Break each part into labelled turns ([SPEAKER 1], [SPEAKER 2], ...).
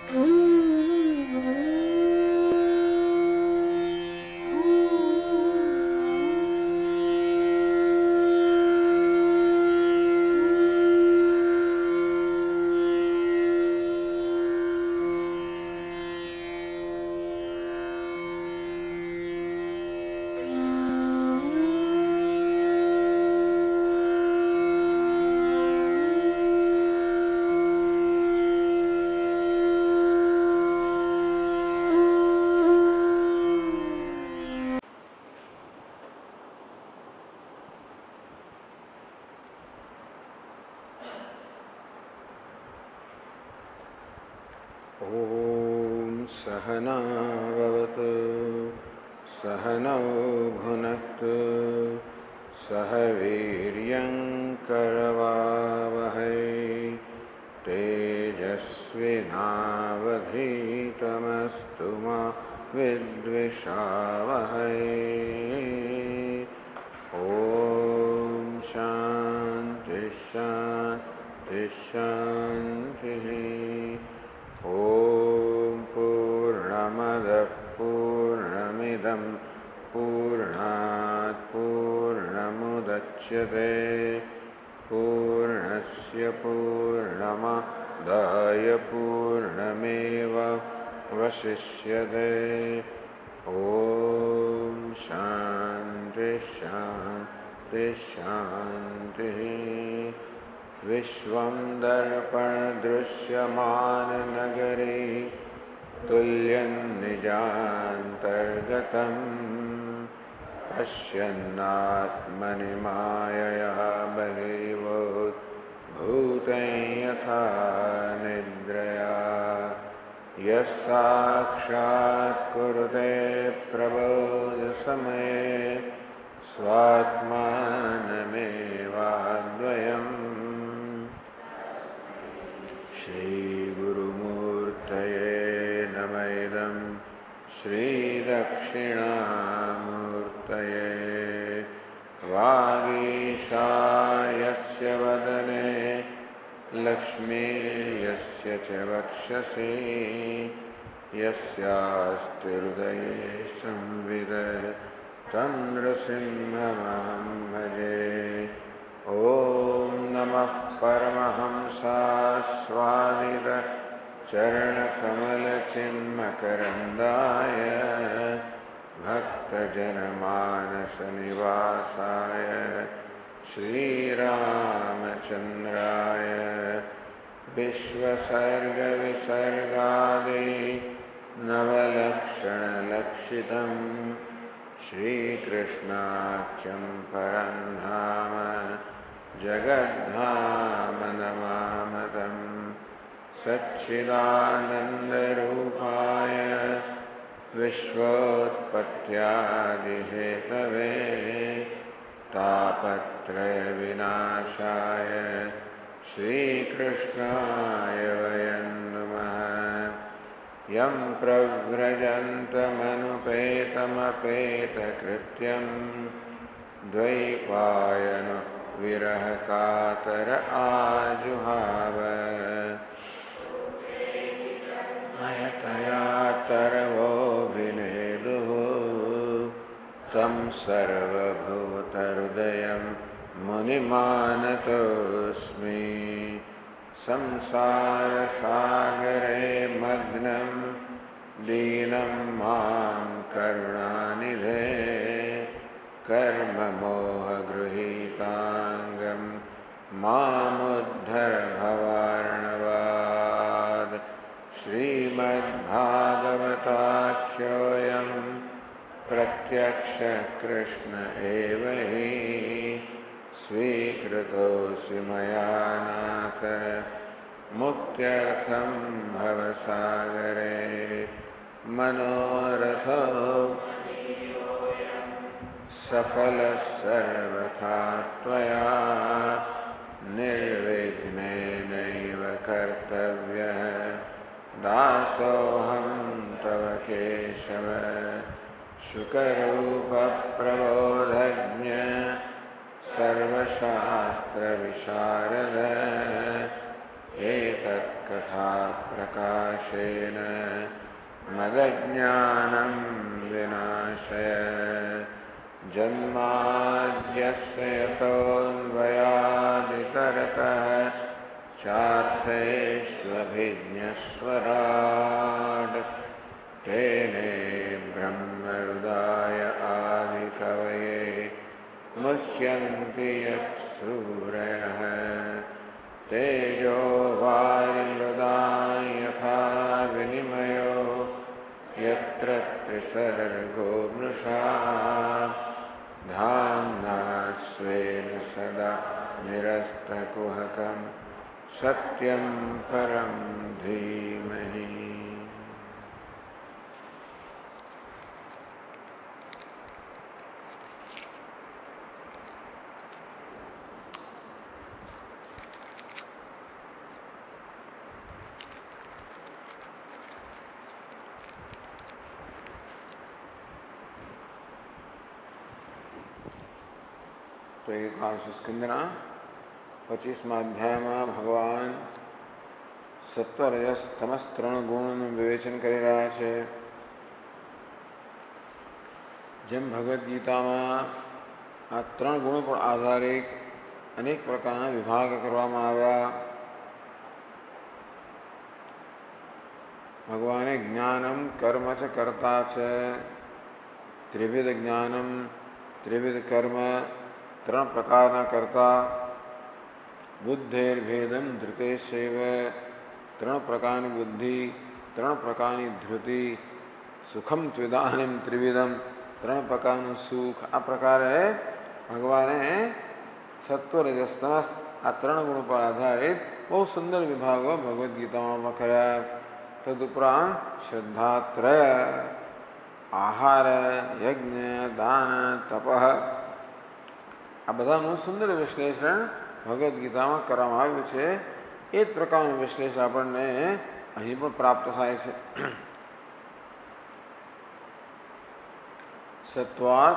[SPEAKER 1] ॐ सहना भवतु सहनौ भुनक्तु सह वीर्यं करवावहै तेजस्विनावधीतमस्तु मा विद्विषावहै। ॐ शान्ति शान्ति शान्तिः। ॐ पूर्णमदः पूर्णमिदं पूर्णात् पूर्णमुदच्यते पूर्णस्य पूर्णमादाय पूर्णमेवावशिष्यते। ॐ शान्ति शान्ति शान्तिः। विश्वं दर्पणदृश्यमाननगरे तुल्यं निजान्तर्गतं पश्यन्नात्मनि मायया बहिर्भूतं यथा निद्रया यः साक्षात् कुरुते प्रबोधसमये स्वात्मानमेवाद्वयम्। श्रीगुरुमूर्तये नमः। इदं श्रीदक्षिणामूर्तये। वागीशायस्य वदने लक्ष्मीर्यस्य च वक्षसि यस्यास्ति हृदये संविद तं नृसिंहमहं भजे। ॐ नमः परमहंसास्वादित चरणकमलचिन्मकरन्दाय भक्तजनमानसनिवासाय श्रीरामचन्द्राय विश्वसर्गविसर्गादि नवलक्षणलक्षितं श्रीकृष्णाख्यं परं धाम जगद्धाम नमामतं। सच्चिदानन्दरूपाय विश्वोत्पत्त्यादिहेतवे तापत्रयविनाशाय श्रीकृष्णाय वयं नुमः। यं प्रव्रजन्तमनुपेतमपेतकृत्यं द्वैपायनो विरहकातर आजुहाव मयतया तरवोऽभिनेदुः तं सर्वभूतहृदयं मुनिमानतोऽस्मि। संसारसागरे मग्नं दीनं मां करुणानिधे कर्ममोहगृहीताङ्गं मामुद्धर भवार्णवाद्। श्रीमद्भागवताख्योऽयं प्रत्यक्षकृष्ण एव हि स्वीकृतोऽसि मया नाथ मुक्त्यर्थं भवसागरे। मनोरथो सफलः सर्वथा त्वया निर्विघ्नेनैव कर्तव्यः दासोऽहं तव केशव। शुकरूपप्रबोधज्ञ सर्वशास्त्रविशारद एतत्कथा प्रकाशेन मदज्ञानं विनाशय जन्माद्यस्य यतोऽन्वयादितरतः चार्थेष्वभिज्ञस्वराट् तेने ब्रह्महृदाय आदिकवये मुह्यन्ति यत्सूरयः तेजो वारिमृदां यथा विनिमयो यत्र त्रिसर्गो मृषा धाम्ना स्वेन सदा निरस्तकुहकं सत्यं परं धीमहि। तो एकादश स्कंदना 25મા અધ્યાયમાં ભગવાન સત્વ રજસ તમસ ત્રણ ગુણનું વિવેચન કરી રહ્યા છે. જેમ ભગવદ્ ગીતામાં આ ત્રણ ગુણો પર આધારિત અનેક પ્રકારના વિભાગ કરવામાં આવ્યા. ભગવાને જ્ઞાનમ કર્મ ચ કર્તા છે, ત્રિવિધ જ્ઞાનમ ત્રિવિધ કર્મ, ત્રણ પ્રકારના કર્તા, બુદ્ધેર્ભેદમ ધૃતેશૈવ, ત્રણ પ્રકારની બુદ્ધિ, ત્રણ પ્રકારની ધૃતિ, સુખમ ત્વિદાનમ ત્રિવિધમ, ત્રણ પ્રકારનું સુખ. આ પ્રકારે ભગવાને સત્વ રજસ તમસ આ ત્રણ ગુણો પર આધારિત બહુ સુંદર વિભાગો ભગવદ્ ગીતામાં કર્યા. તદુપરાંત શ્રદ્ધાત્રય, આહાર, યજ્ઞ, દાન, તપ આ બધાનું સુંદર વિશ્લેષણ ભગવદ્ ગીતામાં કરવામાં આવ્યું છે. એ જ પ્રકારનું વિશ્લેષણ આપણને અહીં પણ પ્રાપ્ત થાય છે. સત્વાદ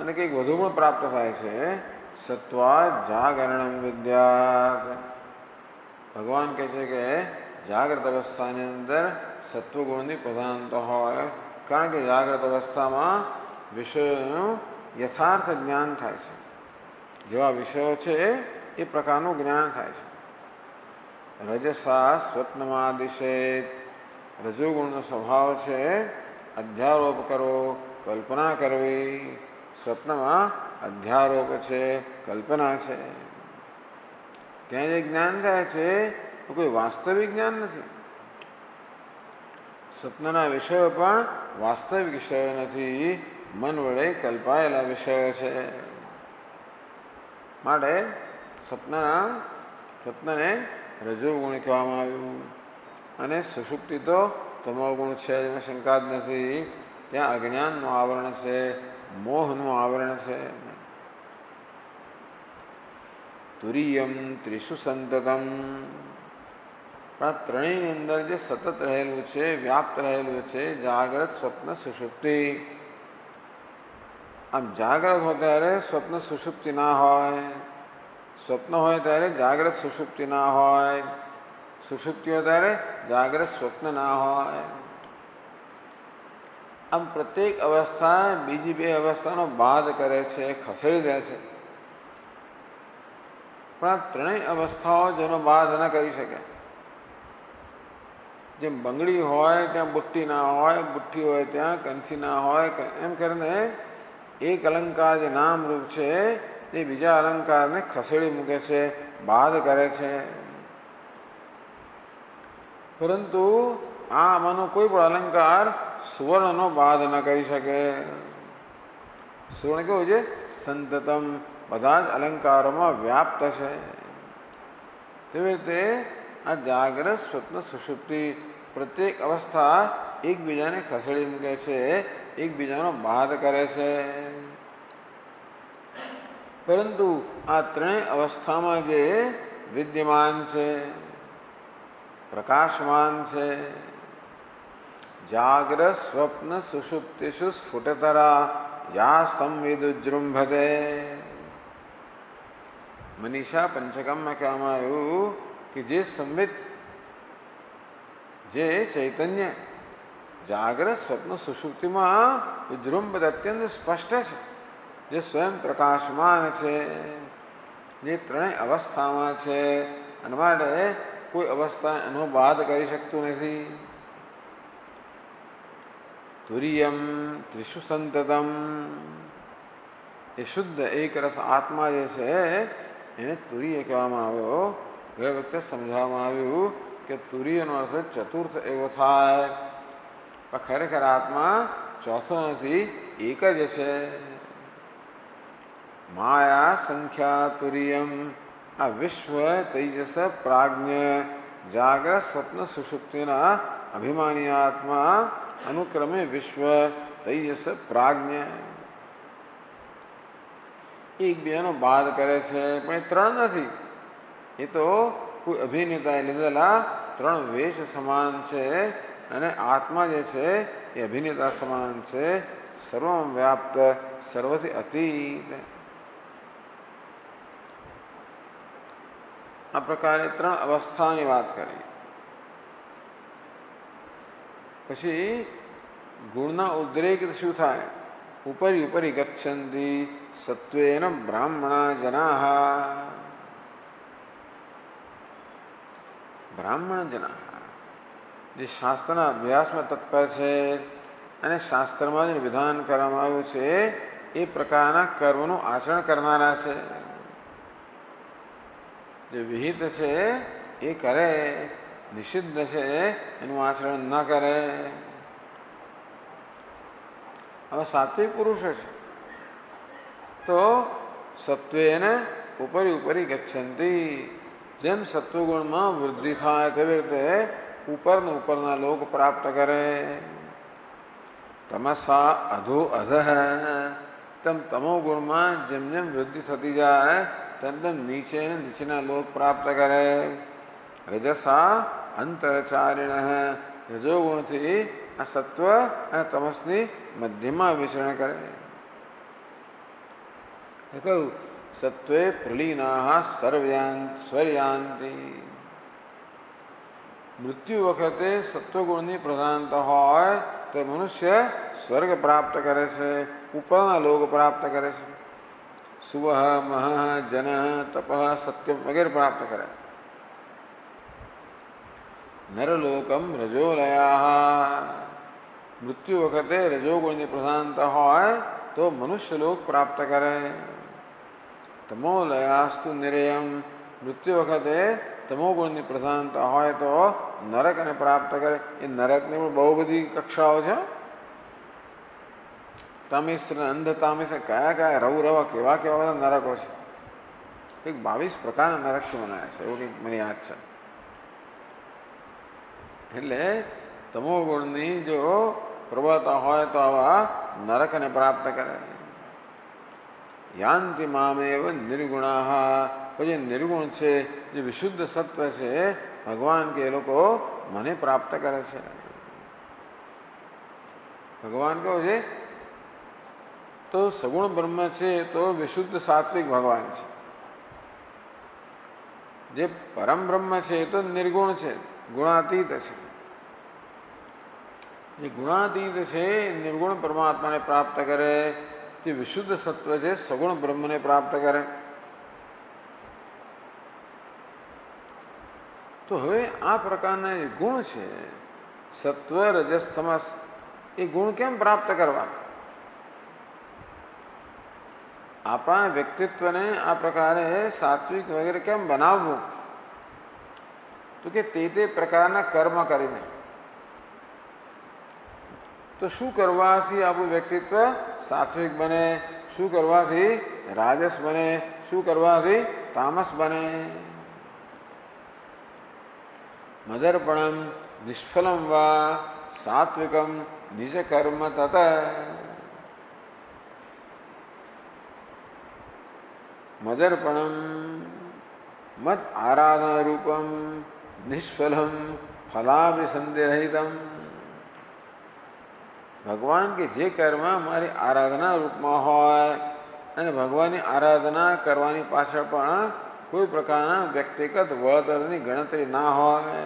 [SPEAKER 1] અને કંઈક વધુ પણ પ્રાપ્ત થાય છે. સત્વાદ જાગરણમ વિદ્યાત. ભગવાન કહે છે કે જાગ્રત અવસ્થાની અંદર સત્વગુણની પ્રધાનતા હોય, કારણ કે જાગ્રત અવસ્થામાં વિષયોનું યથાર્થ જ્ઞાન થાય છે. જેવા વિષયો છે એ પ્રકારનું જ્ઞાન થાય છે. રજસા સ્વપ્નમાદિશે, રજોગુણનો સ્વભાવ છે અધ્યારોપ કરવો, કલ્પના કરવી. સ્વપ્નમાં અધ્યારોપ છે, કલ્પના છે. ત્યાં જે જ્ઞાન થાય છે એ કોઈ વાસ્તવિક જ્ઞાન નથી. સ્વપ્નના વિષયો પણ વાસ્તવિક વિષયો નથી, મન વડે કલ્પાયેલા વિષયો છે. માટે સ્વપ્નને રજોગુણ કહેવામાં આવ્યું. અને સુષુપ્તિ તો તમોગુણ છે, જેમાં શંકા જ નથી. ત્યાં અજ્ઞાનનું આવરણ છે, મોહનું આવરણ છે. તુરીયમ ત્રિષુ સંતતમ, પણ ત્રણેયની અંદર જે સતત રહેલું છે, વ્યાપ્ત રહેલું છે, જાગ્રત, સ્વપ્ન, સુષુપ્તિ. આમ જાગ્રત હોય ત્યારે સ્વપ્ન સુષુપ્તિ ના હોય, સ્વપ્ન હોય ત્યારે જાગ્રત સુષુપ્તિ ના હોય, સુષુપ્તિ હોય ત્યારે જાગ્રત સ્વપ્ન ના હોય. આમ પ્રત્યેક અવસ્થા બીજી બે અવસ્થાનો બાદ કરે છે, ખસેડી દે છે. પણ આ ત્રણેય અવસ્થાઓ જેનો બાદ ન કરી શકે. જેમ બંગડી હોય ત્યાં બુટ્ટી ના હોય, બુટ્ટી હોય ત્યાં કંઠી ના હોય, એમ કરીને એક અલંકાર જે નામરૂપ છે એ બીજા અલંકારને ખસેડી મૂકે છે, બાદ કરે છે. પરંતુ આમાંનો કોઈ પણ અલંકાર સુવર્ણનો બાદ ન કરી શકે. સુવર્ણ કેવું છે? સંતતમ, બધા જ અલંકારોમાં વ્યાપ્ત છે. તેવી રીતે આ જાગ્રત, સ્વપ્ન, સુષુપ્તિ પ્રત્યેક અવસ્થા એકબીજાને ખસેડી મૂકે છે, એકબીજાનો બાદ કરે છે. પરંતુ આ ત્રણેય અવસ્થામાં જે વિદ્યમાન છે, પ્રકાશમાન છે, જાગ્રત, સ્વપ્ન, સુષુપ્તિષુ સ્ફુટતરા યા સંવિદુજૃંભતે. મનીષા પંચકમમાં કહેવામાં આવ્યું કે જે સંવિત, જે ચૈતન્ય જાગ્રત સ્વપ્ન સુષુપ્તિમાં વિજૃંભ અત્યંત સ્પષ્ટ છે, જે સ્વયં પ્રકાશમાન છે, જે ત્રણેય અવસ્થામાં છે, અને માટે કોઈ અવસ્થા એનો બાદ કરી શકતું નથી. તુર્યમ ત્રિષુ સંતતમ, એ શુદ્ધ એક રસ આત્મા જે છે એને તુર્ય કહેવામાં આવ્યો. ગયા વખતે સમજાવવામાં આવ્યું કે તુર્યનો અર્થ ચતુર્થ એવો થાય, પણ ખરેખર આત્મા ચોથો નથી, એક જ છે. માયા સંખ્યા તુર્યમ, આ વિશ્વ તેજસ પ્રાજ્ઞ જાગ્રત સ્વપ્ન સુષુપ્તિના અભિમાની આત્મા અનુક્રમે વિશ્વ તેજસ પ્રાજ્ઞ એક બેનો બાદ કરે છે, પણ એ ત્રણ નથી. એ તો કોઈ અભિનેતાએ લીધેલા ત્રણ વેશ સમાન છે, અને આત્મા જે છે એ અભિનેતા સમાન છે, સર્વમ વ્યાપ્ત, સર્વથી અતીત. આ પ્રકારે ત્રણ અવસ્થાની વાત કરી. પછી ગુણના ઉદ્રેક શું થાય? ઉપરી ઉપરી ગચ્છન્તિ સત્વેન બ્રાહ્મણા જનાઃ. બ્રાહ્મણ જનાઃ જે શાસ્ત્રના અભ્યાસમાં તત્પર છે અને શાસ્ત્રમાં જે વિધાન કરવામાં આવ્યું છે એ પ્રકારના કર્મનું આચરણ કરનારા છે. જે વિહિત છે એ કરે, નિષિદ્ધ છે એનું આચરણ ન કરે. હવે સાત્વિક પુરુષો છે તો સત્વેન ઉપરી ઉપરી ગચ્છન્તિ, જેમ સત્વગુણમાં વૃદ્ધિ થાય તેવી રીતે ઉપરના ઉપરના લોક પ્રાપ્ત કરે. તમસા અધો અધઃ, તેમ તમો ગુણમાં જેમ જેમ વૃદ્ધિ થતી જાય તેમ તેમ નીચે અને નીચેના લોક પ્રાપ્ત કરે. રજસા અંતરચારિણ, રજોગુણથી આ સત્વ અને તમસની મધ્યમાં વિચરણ કરે. કહ્યું સત્વે પ્રલીના સ્વર્યાંતિ. મૃત્યુ વખતે સત્વગુણની પ્રધાનતા હોય તો મનુષ્ય સ્વર્ગ પ્રાપ્ત કરે છે, ઉપરના લોક પ્રાપ્ત કરે છે. સુવહ મહ જન તપ સત્યમ વગેરે પ્રાપ્ત કરે. નરલોકમ રજોલયા, મૃત્યુ વખતે રજોગુણની પ્રધાનતા હોય તો મનુષ્ય લોક પ્રાપ્ત કરે. તમોલયાસ્તુ નિરયમ, મૃત્યુ વખતે તમોગુણની પ્રધાનતા હોય તો નરકને પ્રાપ્ત કરે. એ નરકની પણ બહુ બધી કક્ષાઓ છે. તામિશ્ર અંધ તામિશ્ર કયા કયા રવ રવા કેવા કેવા બધા નરકો છે. કંઈક 22 પ્રકારના નરક છે બનાવ્યા છે, એવું કંઈક મને યાદ છે. એટલે તમોગુણની જો પ્રબળતા હોય તો આવા નરકને પ્રાપ્ત કરે. યાંતિ મામેવ નિર્ગુણાઃ, પછી નિર્ગુણ છે જે વિશુદ્ધ સત્વ છે ભગવાન કે એ લોકો મને પ્રાપ્ત કરે છે. ભગવાન કહો છે તો સગુણ બ્રહ્મ છે તો વિશુદ્ધ સાત્વિક ભગવાન છે. જે પરમ બ્રહ્મ છે એ તો નિર્ગુણ છે, ગુણાતીત છે. જે ગુણાતીત છે નિર્ગુણ પરમાત્માને પ્રાપ્ત કરે, જે વિશુદ્ધ સત્વ છે સગુણ બ્રહ્મને પ્રાપ્ત કરે. તો હવે આ પ્રકારના જે ગુણ છે સત્વ રજસ તમસ, એ ગુણ કેમ પ્રાપ્ત કરવા? આપણા વ્યક્તિત્વને આ પ્રકારે સાત્વિક વગેરે કેમ બનાવવું? તો કે તે પ્રકારના કર્મ કરીને. તો શું કરવાથી આપણું વ્યક્તિત્વ સાત્વિક બને? શું કરવાથી રાજસ બને? શું કરવાથી તામસ બને? મદર્પણમ નિષ્ફલમ વા સાત્વિકમ નિજ કર્મ તત. મદર્પણમ મત આરાધના રૂપમ નિષ્ફલમ ફલાભિસંધિરહિતમ. ભગવાન કે જે કર્મ મારી આરાધના રૂપમાં હોય અને ભગવાનની આરાધના કરવાની પાછળ પણ કોઈ પ્રકારના વ્યક્તિગત વળતરની ગણતરી ના હોય,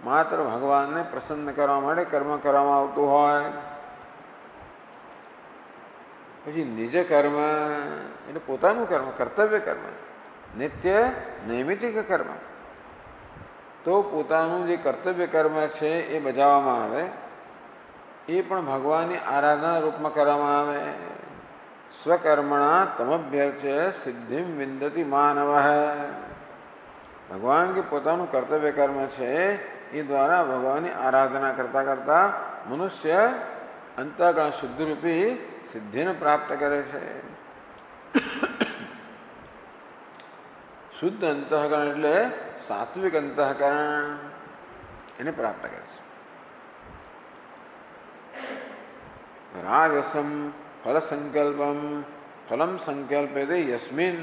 [SPEAKER 1] માત્ર ભગવાનને પ્રસન્ન કરવા માટે કર્મ કરવામાં આવતું હોય. પછી નિજ કર્મ એટલે પોતાનું કર્મ, કર્તવ્ય કર્મ, નિત્ય નૈમિતિક કર્મ. તો પોતાનું જે કર્તવ્ય કર્મ છે એ બજાવવામાં આવે, એ પણ ભગવાનની આરાધના રૂપમાં કરવામાં આવે. સ્વકર્મણા તમભ્યર્ચ્ય સિદ્ધિમ વિંદતિ માનવ. ભગવાન કે પોતાનું કર્તવ્ય કર્મ છે એ દ્વારા ભગવાનની આરાધના કરતા કરતા મનુષ્ય અંતઃકરણ શુદ્ધિરૂપી સિદ્ધિને પ્રાપ્ત કરે છે. શુદ્ધ અંતઃકરણ એટલે સાત્વિક અંતઃકરણ, એને પ્રાપ્ત કરે છે. રાજસમ ફલ સંકલ્પમ ફલમ સંકલ્પેતે યસ્મિન,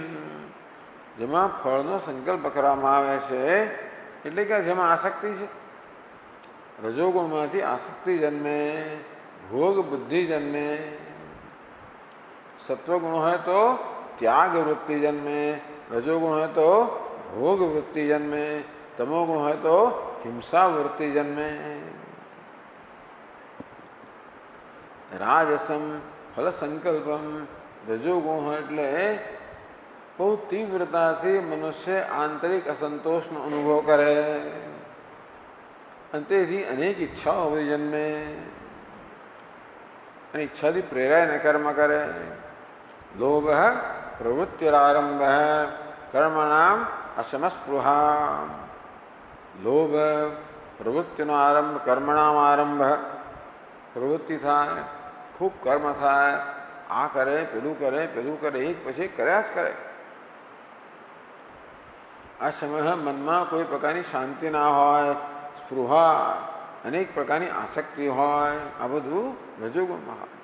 [SPEAKER 1] જેમાં ફળનો સંકલ્પ કરવામાં આવે છે એટલે કે જેમાં આસક્તિ છે. રજોગુણમાંથી આસક્તિ જન્મે, ભોગ બુદ્ધિ જન્મે. સત્વગુણ હોય તો ત્યાગ વૃત્તિ જન્મે, રજોગુણ હોય તો ભોગ વૃત્તિ જન્મે, તમોગુણ હોય તો હિંસા વૃત્તિ જન્મે. રાજસમ ફલ સંકલ્પમ, રજોગુણ હોય એટલે બહુ તીવ્રતાથી મનુષ્ય આંતરિક અસંતોષનો અનુભવ કરે અને તેથી અનેક ઈચ્છાઓ બધી જન્મે અને ઈચ્છાથી પ્રેરાઈને કર્મ કરે. લોભ પ્રવૃત્તિરારંભ કર્મણામ અસમસ્પૃહા. લોભ પ્રવૃત્તિનો આરંભ, કર્મણામ આરંભ. પ્રવૃત્તિ થાય, ખૂબ કર્મ થાય, આ કરે પેલું કરે પેલું કરે, એક પછી કર્યા જ કરે. આ સમય મનમાં કોઈ પ્રકારની શાંતિ ના હોય, સ્પૃહા, અનેક પ્રકારની આસક્તિ હોય, આ બધું રજોગુણમાં હોય.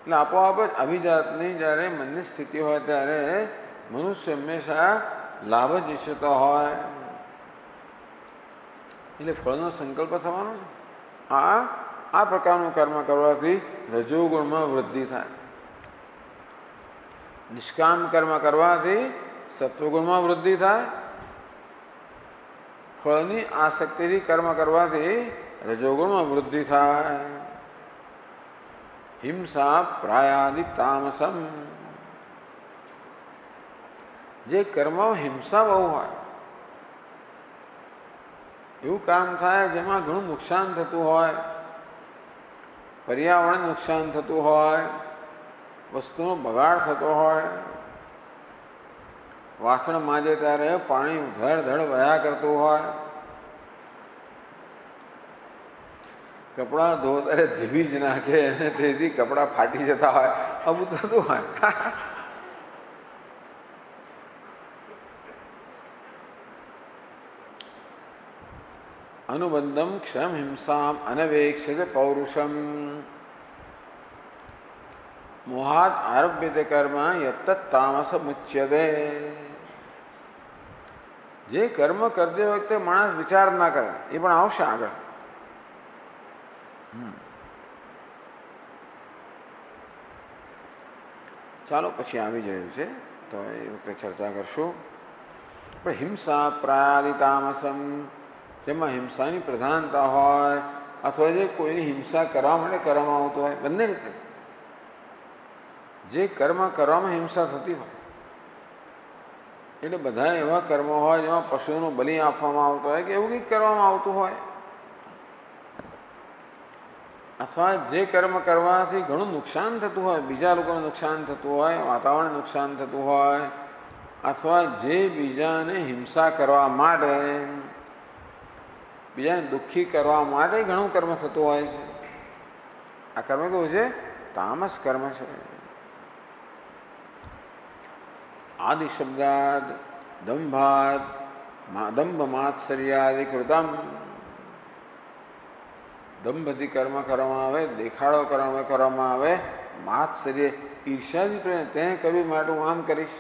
[SPEAKER 1] એટલે આપોઆપ જ અભિજાતની જ્યારે મનની સ્થિતિ હોય ત્યારે મનુષ્ય હંમેશા લાભ જ ઈચ્છતો હોય, એટલે ફળનો સંકલ્પ થવાનો છે. આ પ્રકારનું કર્મ કરવાથી રજોગુણમાં વૃદ્ધિ થાય. નિષ્કામ કર્મ કરવાથી સત્વગુણમાં વૃદ્ધિ થાય. ફળની આસક્તિથી કર્મ કરવાથી રજોગુણમાં વૃદ્ધિ થાય. હિંસા પ્રાયાદિ તામસમ, જે કર્મમાં હિંસા બહુ હોય એવું કામ થાય જેમાં ઘણું નુકસાન થતું હોય, પર્યાવરણ નુકસાન થતું હોય, વસ્તુનો બગાડ થતો હોય. વાસણ માજે ત્યારે પાણી ધડ વહ્યા કરતું હોય, કપડાં ધો ત્યારે ધીબી જ નાખે અને તેથી કપડાં ફાટી જતા હોય, આવું થતું હોય. અનુબંધમ ક્ષમ હિંસામ અનવેક્ષ પૌરુષમ. મોહાત આરભ્યતે કર્મ યત્તત તામસ મુચ્યતે. જે કર્મ કરતી વખતે માણસ વિચાર ના કરે એ પણ આવશે આગળ. ચાલો પછી આવી જ રહ્યું છે તો એ વખતે ચર્ચા કરશું. પણ હિંસા પ્રાયાદિ તામસમ, જેમાં હિંસાની પ્રધાનતા હોય અથવા જે કોઈની હિંસા કરવા માટે કરવામાં આવતું હોય, બંને રીતે. જે કર્મ કરવામાં હિંસા થતી હોય એટલે બધા એવા કર્મો હોય જેમાં પશુઓનો બલિ આપવામાં આવતો હોય કે એવું કંઈક કરવામાં આવતું હોય, અથવા જે કર્મ કરવાથી ઘણું નુકસાન થતું હોય, બીજા લોકોને નુકસાન થતું હોય, વાતાવરણ નુકસાન થતું હોય, અથવા જે બીજાને હિંસા કરવા માટે, બીજાને દુઃખી કરવા માટે ઘણું કર્મ થતું હોય છે. આ કર્મ કેવું છે? તામસ કર્મ છે. આદિ શબ્દાદ દંભાદ દંભ માત્સર્યાદિ કૃતમ. દંભથી કર્મ કરવામાં આવે, દેખાડો કરવામાં આવે, માત્સર્ય ઈર્ષ્યાથી પ્રેમ. તે કર્યું માટે હું આમ કરીશ.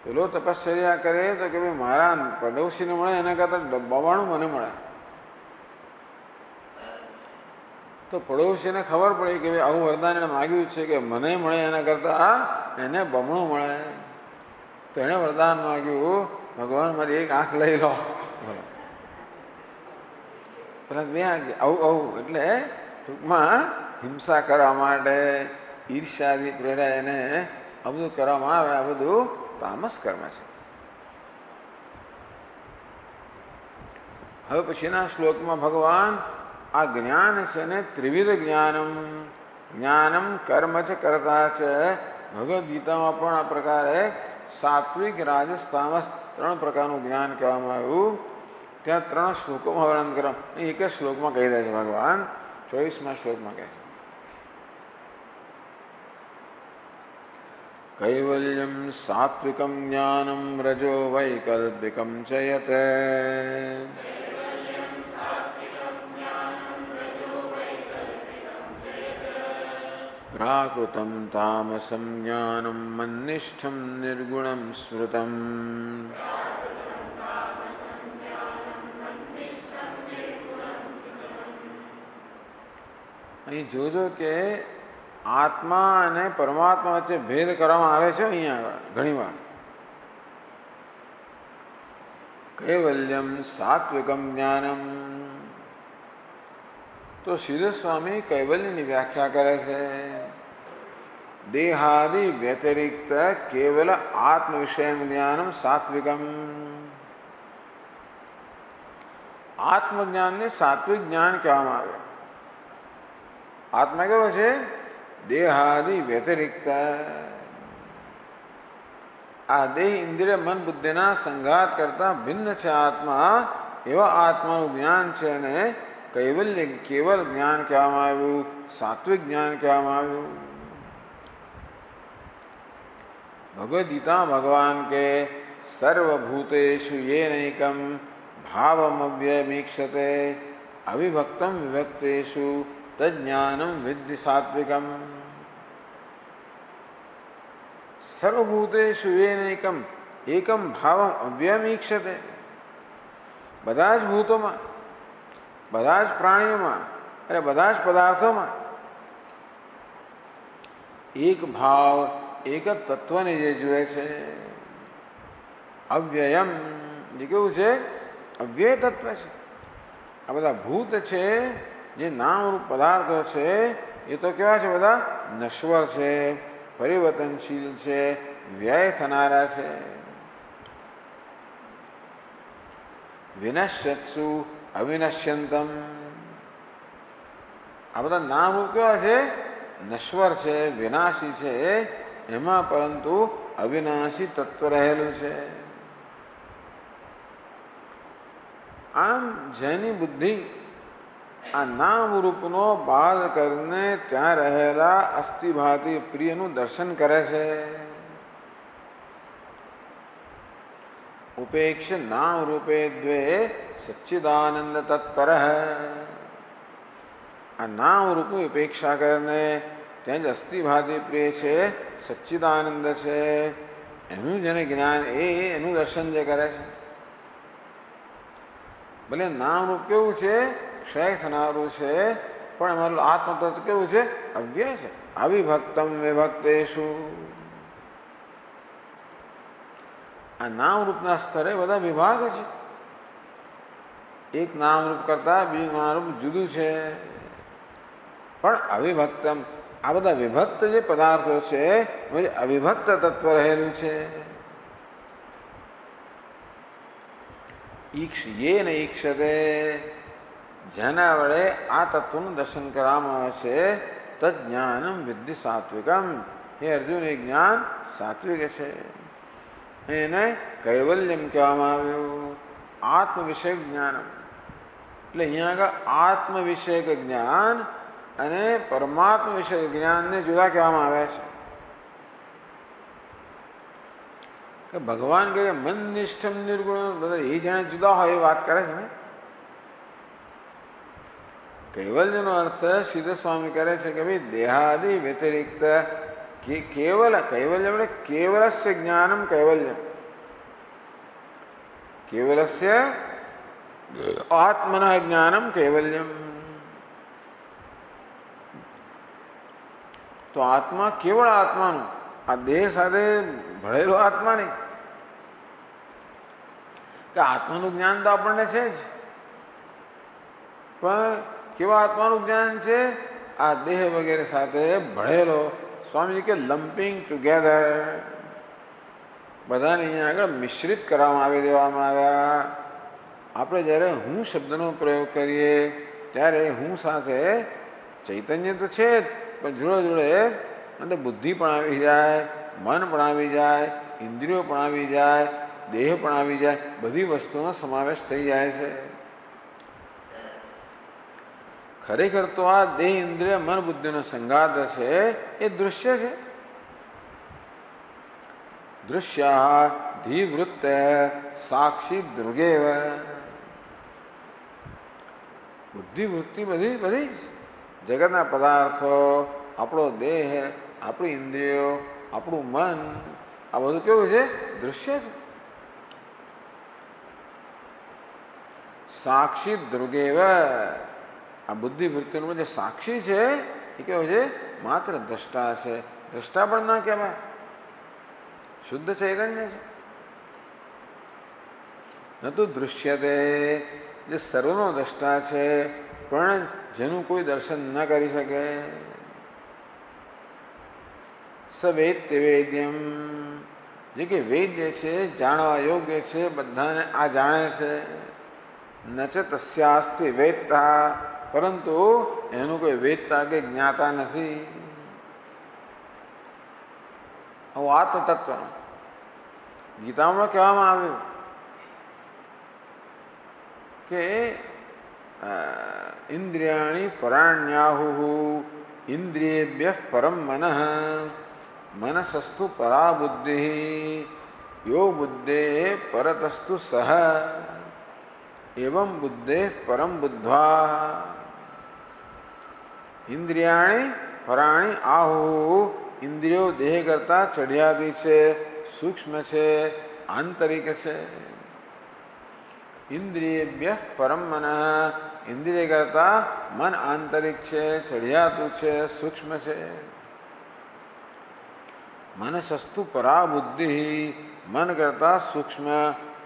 [SPEAKER 1] પેલો તપશ્ચર્યા કરે તો કે ભાઈ મારા પડોશીને મળે એના કરતાં 92 મને મળે. તો પડોશીને ખબર પડી કે ભાઈ આવું વરદાન એને માગ્યું છે કે મને મળે એના કરતાં એને બમણું મળે, તો એણે વરદાન માગ્યું ભગવાન મારી એક આંખ લઈ લો. પરંતુ બે આંખ આવું એટલે ટૂંકમાં હિંસા કરવા માટે ઈર્ષ્યાથી પ્રેરાય એને આ બધું કરવામાં આવે. આ બધું તામસ કર્મ છે. હવે પછીના શ્લોકમાં ભગવાન આ જ્ઞાન છે ને ત્રિવિધ જ્ઞાનમ, જ્ઞાનમ કર્મ છે કરતા છે. ભગવદ્ ગીતામાં પણ આ પ્રકારે સાત્વિક, રાજસ, તામસ 3 પ્રકારનું જ્ઞાન કહેવામાં આવ્યું. ત્યાં 3 શ્લોકોમાં વર્ણન કરવા એક જ શ્લોકમાં કહી દે છે ભગવાન. 24મા શ્લોકમાં કહે છે કૈવલ્યમ સાત્વિકમ જ્ઞાનમ રજો વૈકલ્પિકમ ચ યત પ્રાકૃતમ તામસમ જ્ઞાનમ મન્નિષ્ઠમ નિર્ગુણમ સ્મૃતમ. અહીં જોજો કે આત્મા અને પરમાત્મા વચ્ચે ભેદ કરવામાં આવે છે. અહીંયા ઘણી વાર કૈવલ્યમ સાત્વિકમ જ્ઞાનમ, તો શ્રી સ્વામી કૈવલ્યની વ્યાખ્યા કરે છે દેહાદિ વ્યતિરિક્ત કેવલ આત્મ વિષય જ્ઞાનમ સાત્વિકમ. આત્મજ્ઞાનને સાત્વિક જ્ઞાન કહેવામાં આવે. આત્મા કેવો છે? દેહાદિ વ્યતિરિક્ત. આ દેહ, ઇન્દ્રિય, મન, બુદ્ધિના સંઘાત કરતા ભિન્ન છે આત્મા. એવા આત્માનું જ્ઞાન છે અને કૈવલ્ય કેવલ જ્ઞાન કહેવામાં આવ્યું, સાત્વિક જ્ઞાન કહેવામાં આવ્યું. ભગવદ્ ગીતા ભગવાન કે સર્વભૂતેષુ યેનૈકમ ભાવમવ્યમીક્ષતે અવિભક્તમ વિભક્તેષુ તજ્ઞાનમ વિદ્ધિ સાત્વિકમ. સર્વભૂતેષુ યેનૈકમ, એકમ ભાવમ અવ્યમીક્ષતે. બધા જ ભૂતોમાં, બધા જ પ્રાણીઓમાં અને બધા જ પદાર્થોમાં એક ભાવ, એક જ તત્વને જે જુએ છે. અવ્યયમ જે કેવું છે? અવ્યય તત્વ છે. આ બધા ભૂત છે, જે નામરૂપ પદાર્થો છે, એ તો કેવા છે? બધા નશ્વર છે, પરિવર્તનશીલ છે, વ્યય થનારા છે. વિનશ્યત્સુ અવિનશ્યંતમ. આ બધા નામરૂપ કેવા છે? નશ્વર છે, વિનાશી છે, એમાં પરંતુ અવિનાશી તત્વ રહેલું છે. આમ જેની બુદ્ધિ આ નામ રૂપનો બાદ કરીને ત્યાં રહેલા અસ્થિભાતી પ્રિયનું દર્શન કરે છે. ઉપેક્ષ નામ રૂપે દ્વે સચ્ચિદાનંદ તત્પર. આ નામ રૂપની ઉપેક્ષા કરીને ત્યાં જ અસ્થિભાતી પ્રિય છે, સચ્ચિદાનંદ છે, એનું જેને જ્ઞાન એનું દર્શન જે કરે છે. ભલે નામરૂપ કેવું છે? ક્ષય થનારું છે, પણ અમારું આત્મતત્વ કેવું છે? અવ્યય છે. અવિભક્તમ વિભક્તેષુ. આ નામરૂપના સ્તરે બધા વિભાગ છે. એક નામરૂપ કરતા બીજું નામરૂપ જુદું છે, પણ અવિભક્તમ. આ બધા વિભક્ત જે પદાર્થો છે, અવિભક્ત તત્વ રહેલું છે. ઈક્ષ ને ઈક્ષતે, જેના વડે આ તત્વનું દર્શન કરવામાં આવે છે, તજ્ઞાનમ વિદ્ધિ સાત્વિકમ. એ અર્જુન, એ જ્ઞાન સાત્વિક છે. એને કૈવલ્યમ કહેવામાં આવ્યું, આત્મ વિષયક જ્ઞાન. એટલે અહીંયા આગળ આત્મ વિષયક જ્ઞાન અને પરમાત્મા વિષયક જ્ઞાનને જુદા કહેવામાં આવે છે. કે ભગવાન કહે મન નિષ્ઠમ નિર્ગુણ, બધા એ જાણે જુદા હોય એ વાત કરે છે ને. કૈવલ્યનો અર્થ સિદ્ધ સ્વામી કરે છે કે ભાઈ દેહાદિ વ્યતિરિક્ત કેવલ કૈવલ્ય એટલે કેવલસ્ય જ્ઞાનમ કૈવલ્યમ. કેવલસ્ય આત્મનઃ જ્ઞાનમ કૈવલ્યમ. તો આત્મા કેવળ આત્માનું, આ દેહ સાથે ભળેલો આત્મા નહીં. કે આત્માનું જ્ઞાન તો આપણને છે જ, પણ કેવા આત્માનું જ્ઞાન છે? આ દેહ વગેરે સાથે ભળેલો. સ્વામીજી કે લમ્પિંગ ટુગેધર, બધાને અહીંયા આગળ મિશ્રિત કરવામાં આવી દેવામાં આવ્યા. આપણે જ્યારે હું શબ્દનો પ્રયોગ કરીએ ત્યારે હું સાથે ચૈતન્ય તો છે જ, પણ જોડે જોડે અંદર બુદ્ધિ પણ આવી જાય, મન પણ આવી જાય, ઇન્દ્રિયો પણ આવી જાય, દેહ પણ આવી જાય, બધી વસ્તુનો સમાવેશ થઈ જાય છે. ખરેખર તો આ દેહ, ઇન્દ્રિય, મન, બુદ્ધિનો સંઘાત છે એ દૃશ્ય છે. દૃશ્યા ધીવૃત્ત સાક્ષી દૃગેવ. બુદ્ધિવૃત્તિ બધી બધી જ જગતના પદાર્થો, આપણો દેહ, આપણી ઇન્દ્રિયો, આપણું મન, આ બધું કેવું છે? દૃશ્ય છે. સાક્ષી દૃગેવ. આ બુદ્ધિવૃત્તિનું જે સાક્ષી છે એ કેવું છે? માત્ર દ્રષ્ટા છે. દ્રષ્ટા પણ ના કહેવાય, શુદ્ધ ચૈતન્ય છે. ન તો દૃશ્યતે, જે સર્વનો દ્રષ્ટા છે પણ જેનું કોઈ દર્શન ન કરી શકે. સ વેદ્ય વેદ્યમ, જે કે વેદ્ય છે, જાણવા યોગ્ય છે, બધાને આ જાણે છે. ન ચ તસ્યાસ્તિ વેદતા, પરંતુ એનું કોઈ વેદતા કે જ્ઞાતા નથી. આવું આત્મતત્વ ગીતામાં કહેવામાં આવ્યું કે ઇન્દ્રિયાણી પરાણ્યાહુ ઇન્દ્રિયેભ્ય પરમ મનઃ મનસસ્તુ પરા બુદ્ધિ યો બુદ્ધે પરતસ્તુ સહ એવં બુદ્ધે પરમ બુદ્ધ્વા. ઇન્દ્રિયાણી પરાણી આહુ, ઇન્દ્રિયો દેહ કરતા ચઢિયાતી છે, સૂક્ષ્મ છે, આંતરિક છે. ઇન્દ્રિયેભ્ય પરમ મન, ઇન્દ્રિય કરતા મન આંતરિક છે, ચઢિયાતું છે, સૂક્ષ્મ છે. મનસસ્તુ પરા બુદ્ધિ, મન કરતા સૂક્ષ્મ,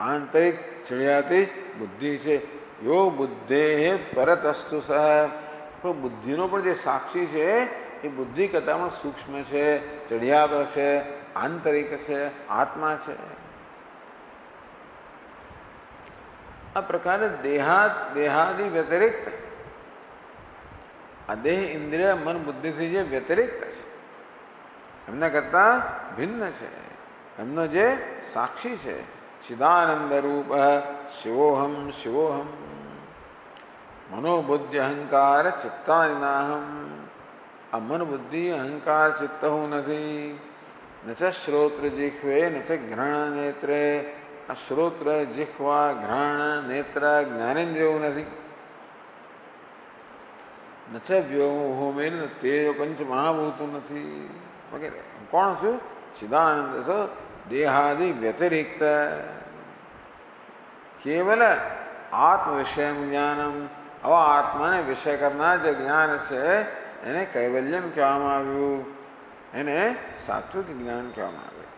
[SPEAKER 1] આંતરિક, ચઢિયાતી બુદ્ધિ છે. યો બુદ્ધે પરતસ્તુ સહ, પણ બુદ્ધિનો પણ જે સાક્ષી છે એ બુદ્ધિ કરતા પણ સૂક્ષ્મ છે, ચઢિયાતો છે, આંતરિક છે, આત્મા છે. આ પ્રકારે દેહાદિ વ્યતિરિક્ત, આ દેહ, ઇન્દ્રિય, મન, બુદ્ધિથી જે વ્યતિરિક્ત છે, એમના કરતા ભિન્ન છે, એમનો જે સાક્ષી છે. ચિદાનંદ રૂપ શિવોહમ શિવોહમ મનોબુદ્ધિ અહંકાર ચિત્તાનિ નાહમ. આ મન, બુદ્ધિ, અહંકાર, ચિત્ત હું નથી. ન ચ શ્રોત્ર જીહ્વે ન ચ ઘ્રાણ નેત્રે, આ શ્રોત્ર, જીહ્વા, ઘ્રાણ, નેત્ર, જ્ઞાનેન્દ્રિયો નથી. ન ચ વ્યોમોહમેન તેજો પંચ મહાભૂતો નથી વગેરે. કોણ છું? ચિદાનંદ છો, દેહાદિ વ્યતિરિક્ત. કેવલ આત્મ વિષય જ્ઞાનમ, આવા આત્માને વિષય કરનાર જે જ્ઞાન છે એને કૈવલ્યમ કહેવામાં આવ્યું, એને સાત્વિક જ્ઞાન કહેવામાં આવ્યું.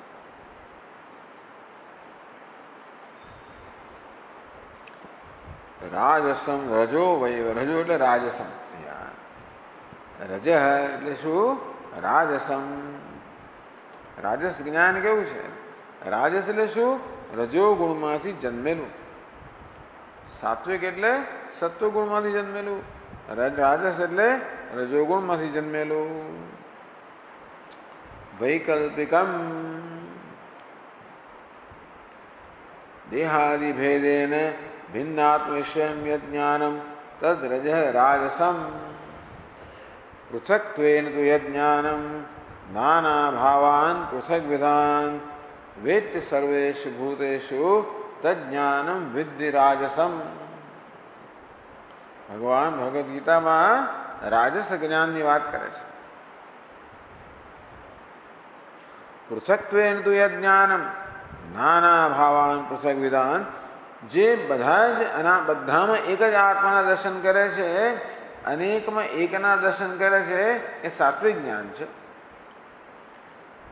[SPEAKER 1] રાજસમ રજો વૈવ, રજો એટલે રાજસમ, રજ એટલે શું? રાજસમ. રાજસ જ્ઞાન કેવું છે? રાજસ એટલે શું? રજો ગુણમાંથી જન્મેલું. સાત્વિક એટલે સત્વગુણમાંથી જન્મેલું. રાજસ એટલે રજોગુણમાંથી જન્મેલું. વૈકલ્પિકમ, દેહાદિ ભેદેન ભિન્નાત્મ વિષયમ યજ્ઞાનમ તદ રજ રાજસમ. પૃથક્ત્વેન તુ યજ્ઞાનમ નાના ભાવાન પૃથક વિધાન વેત્ય સર્વેષુ ભૂતેષુ તજ્ઞાનમ વિદ્ધિ રાજસમ. ભગવાન ભગવદ્ ગીતામાં રાજસ જ્ઞાનની વાત કરે છે. પૃથક્ત્વેન તુ યજ્ઞાનમ નાના ભાવાન પૃથક વિધાન, જે બધા જ બધામાં એક જ આત્માના દર્શન કરે છે, અનેકમાં એકના દર્શન કરે છે, એ સાત્વિક જ્ઞાન છે.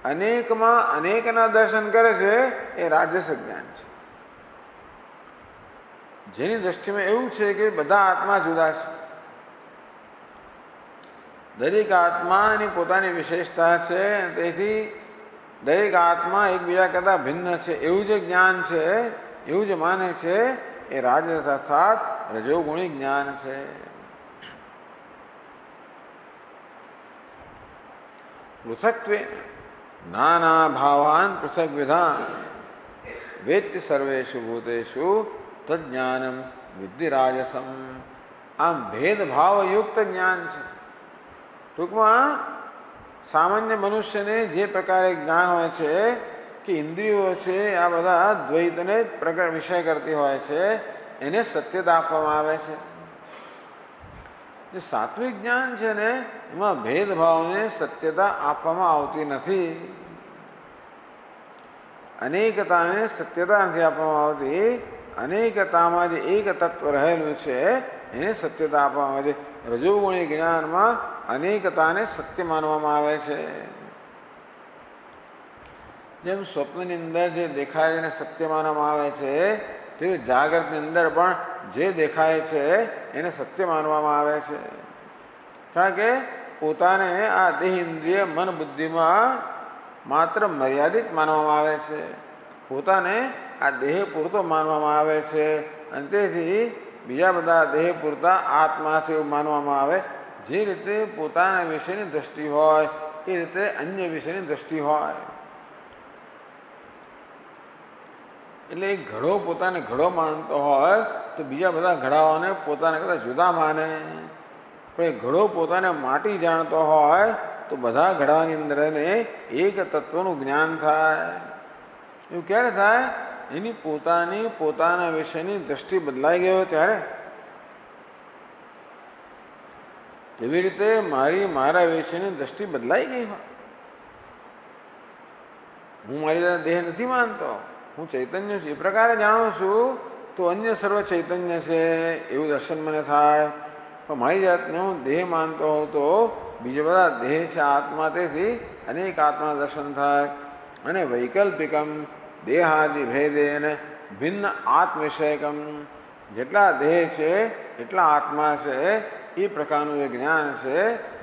[SPEAKER 1] અનેકમાં અનેકના દર્શન કરે છે એ રાજસ જ્ઞાન છે. જેની દ્રષ્ટિમાં એવું છે કે બધા આત્મા જુદા છે, દરેક આત્માની પોતાની વિશેષતા છે, તેથી દરેક આત્મા એકબીજા કરતા ભિન્ન છે એવું જે જ્ઞાન છે, એવું જે માને છે એ રાજસ અર્થાત રજોગુણી જ્ઞાન છે. પૃથક્ત્વે નાના ભાવાન પૃથક વિધાન વેત્તિ સર્વેષુ ભૂતેષુ તજ્ઞાનમ વિદ્ધિ રાજસમ. આમ ભેદભાવયુક્ત જ્ઞાન છે. ટૂંકમાં સામાન્ય મનુષ્યને જે પ્રકારે જ્ઞાન હોય છે કે ઇન્દ્રિયો છે આ બધા દ્વૈતને પ્રગટ વિષય કરતી હોય છે, એને સત્યતા આપવામાં આવે છે. જે સાત્વિક જ્ઞાન છે ને એમાં ભેદભાવને સત્યતા આપવામાં આવતી નથી, અનેકતાને સત્યતા નથી આપવામાં આવતી. અનેકતામાં જે એક તત્વ રહેલું છે એને સત્યતા આપવામાં આવે છે. રજોગુણી જ્ઞાનમાં અનેકતાને સત્ય માનવામાં આવે છે. જેમ સ્વપ્નની અંદર જે દેખાય એને સત્ય માનવામાં આવે છે, તેવી જાગૃતની અંદર પણ જે દેખાય છે એને સત્ય માનવામાં આવે છે. કારણ કે પોતાને આ દેહ ઇન્દ્રિય મન બુદ્ધિમાં માત્ર મર્યાદિત માનવામાં આવે છે, પોતાને આ દેહ પૂરતો માનવામાં આવે છે, અને તેથી બીજા બધા દેહ પૂરતા આત્મા છે એવું માનવામાં આવે. જે રીતે પોતાના વિશેની દ્રષ્ટિ હોય એ રીતે અન્ય વિશેની દ્રષ્ટિ હોય. એટલે એક ઘડો પોતાને ઘડો માનતો હોય તો બીજા બધા ઘડાઓને પોતાને કરતા જુદા માને. પણ એ ઘડો પોતાને માટી જાણતો હોય તો બધા ઘડાની અંદર એને એક તત્વનું જ્ઞાન થાય. એવું ક્યારે થાય? એની પોતાના વિશેની દ્રષ્ટિ બદલાઈ ગઈ હોય ત્યારે. તેવી રીતે મારા વિશેની દ્રષ્ટિ બદલાઈ ગઈ હોય. હું મારી દેહ નથી માનતો, હું ચૈતન્ય છું એ પ્રકારે જાણું છું, તો અન્ય સર્વ ચૈતન્ય છે એવું દર્શન મને થાય. પણ મારી જાતને હું દેહ માનતો હોઉં તો બીજા બધા દેહ છે આત્મા, તેથી અનેક આત્મા દર્શન થાય. અને વૈકલ્પિકમ દેહાદિ ભેદેન ભિન્ન આત્મવિષયકમ, જેટલા દેહ છે એટલા આત્મા છે એ પ્રકારનું જે જ્ઞાન છે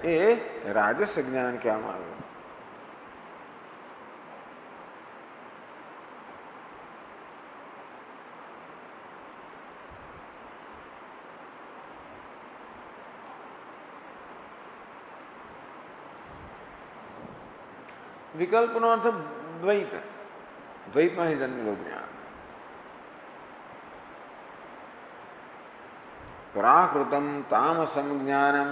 [SPEAKER 1] એ રાજસ જ્ઞાન કહેવામાં આવ્યું. વિકલ્પનો અર્થ દ્વૈત, દ્વૈતમાંથી જન્મેલું જ્ઞાન. પ્રાકૃતમ તામસમ જ્ઞાનમ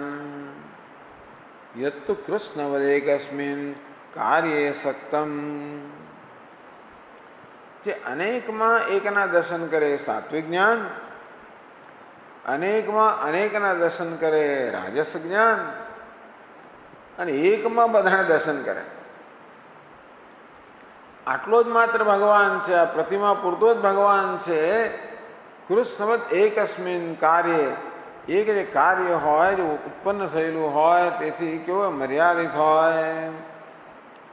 [SPEAKER 1] યત્તુ કૃષ્ણવદેકસ્મિન કાર્યે સક્તમ. જે અનેકમાં એકના દર્શન કરે સાત્વિક જ્ઞાન, અનેકમાં અનેકના દર્શન કરે રાજસ જ્ઞાન, અને એકમાં બધાને દર્શન કરે. આટલો જ માત્ર ભગવાન છે, આ પ્રતિમા પૂરતો જ ભગવાન છે. કૃષ્ણવદ એકસ્મિન કાર્ય, એક જે કાર્ય હોય જે ઉત્પન્ન થયેલું હોય તેથી કેવો મર્યાદિત હોય,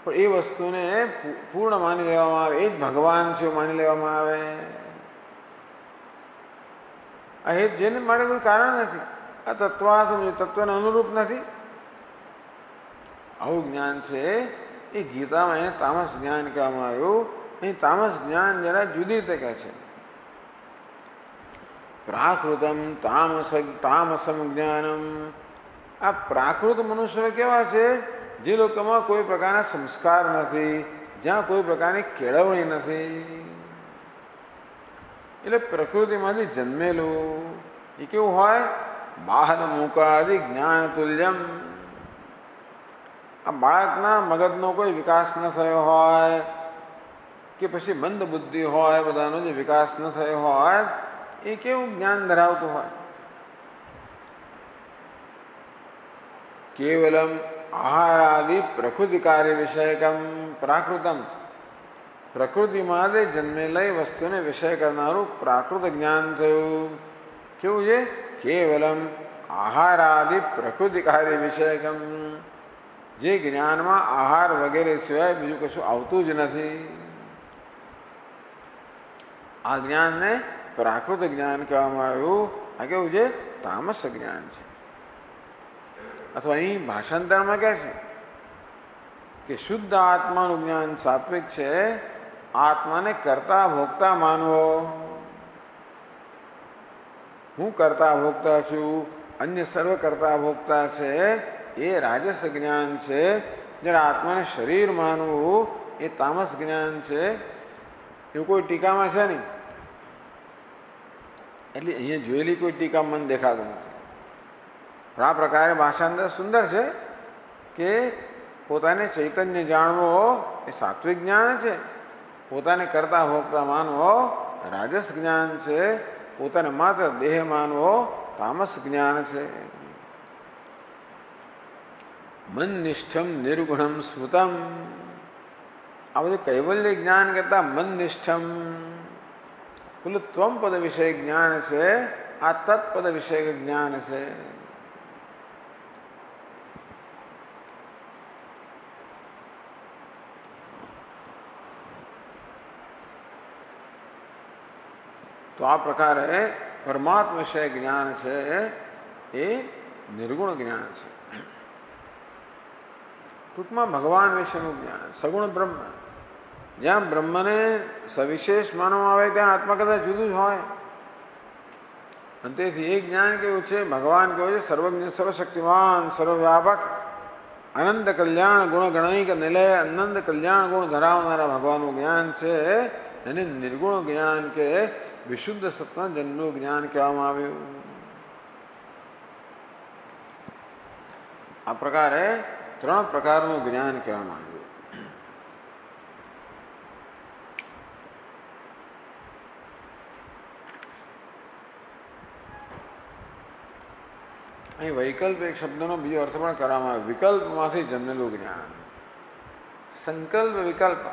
[SPEAKER 1] પણ એ વસ્તુને પૂર્ણ માની લેવામાં આવે, એ જ ભગવાન છે માની લેવામાં આવે. આ હેત જેને માટે કોઈ કારણ નથી, આ તત્વાર્થ તત્વને અનુરૂપ નથી. આવું જ્ઞાન છે એ ગીતામાં એને તામસ જ્ઞાન કહેવામાં આવ્યું. અહીં તામસ જ્ઞાન જરા જુદી રીતે કહે છે. પ્રાકૃતમ તામસમ જ્ઞાનમ. આ પ્રાકૃત મનુષ્યો કેવા છે? જે લોકોમાં કોઈ પ્રકારના સંસ્કાર નથી, જ્યાં કોઈ પ્રકારની કેળવણી નથી, એટલે પ્રકૃતિમાંથી જન્મેલું એ કેવું હોય? બાહન મુકાદિ જ્ઞાન તુલ્યમ. આ બાળકના મગજનો કોઈ વિકાસ ન થયો હોય કે પછી મંદ બુદ્ધિ હોય, બધાનો જે વિકાસ ન થયો હોય, એ કેવું જ્ઞાન ધરાવતું હોય? કેવલમ આહારાદિ પ્રકૃતિ કાર્ય વિષયકમ પ્રાકૃતમ. પ્રકૃતિમાં જ જન્મેલી વસ્તુને વિષય કરનારું પ્રાકૃત જ્ઞાન થયું. કેવું છે? કેવલમ આહારાદિ પ્રકૃતિ કાર્ય વિષયકમ. જે જ્ઞાનમાં આહાર વગેરે સિવાય બીજું કશું આવતું જ નથી. આ જ્ઞાનને પ્રાકૃત જ્ઞાન કહેવામાં આવ્યું. આ કેવું છે? તામસ જ્ઞાન છે. અથવા અહીં ભાષાંતરમાં કહે છે કે શુદ્ધ આત્માનું જ્ઞાન સાત્વિક છે. આત્માને કરતા ભોગતા માનવો. હું કરતા ભોગતા છું, અન્ય સર્વ કરતા ભોગતા છે, એ રાજસ જ્ઞાન છે. જ્યારે આત્માને શરીર માનવું એ તામસ જ્ઞાન છે. એવું કોઈ ટીકામાં છે નહીં. એટલે અહીંયા જોયેલી કોઈ ટીકા મન દેખાતું નથી. પણ આ પ્રકારે ભાષાંતર સુંદર છે કે પોતાને ચૈતન્ય જાણવો એ સાત્વિક જ્ઞાન છે. પોતાને કરતા ભોગતા માનવો રાજસ જ્ઞાન છે. પોતાને માત્ર દેહ માનવો તામસ જ્ઞાન છે. મન નિષ્ઠમ નિર્ગુણમ સ્મૃતમ. આ બધું કૈવલ્ય જ્ઞાન કરતા મન નિષ્ઠમ પેલું ત્વમ પદ વિષય જ્ઞાન છે. આ તત્પદ વિષય જ્ઞાન છે. તો આ પ્રકારે પરમાત્મા વિષય જ્ઞાન છે એ નિર્ગુણ જ્ઞાન છે. ટૂંકમાં ભગવાન વિશેનું જ્ઞાન, સગુણ બ્રહ્મ. જ્યાં બ્રહ્મને સવિશેષ માનવામાં આવે ત્યાં આત્મા કદાચ જુદું જ હોય. અને તેથી એ જ્ઞાન કેવું છે? ભગવાન કેવું છે? સર્વજ્ઞ, સર્વશક્તિમાન, સર્વવ્યાપક, અનંત કલ્યાણ ગુણ ગણૈક નિલય, અનંત કલ્યાણ ગુણ ધરાવનારા ભગવાનનું જ્ઞાન છે. એને નિર્ગુણ જ્ઞાન કે વિશુદ્ધ સત્તા જનનું જ્ઞાન કહેવામાં આવ્યું. આ પ્રકારે ત્રણ પ્રકારનું જ્ઞાન કહેવામાં આવ્યું. અહીં વૈકલ્પિક શબ્દનો બીજો અર્થ પણ કરવામાં આવ્યો. વિકલ્પમાંથી જન્મેલું જ્ઞાન. સંકલ્પ વિકલ્પ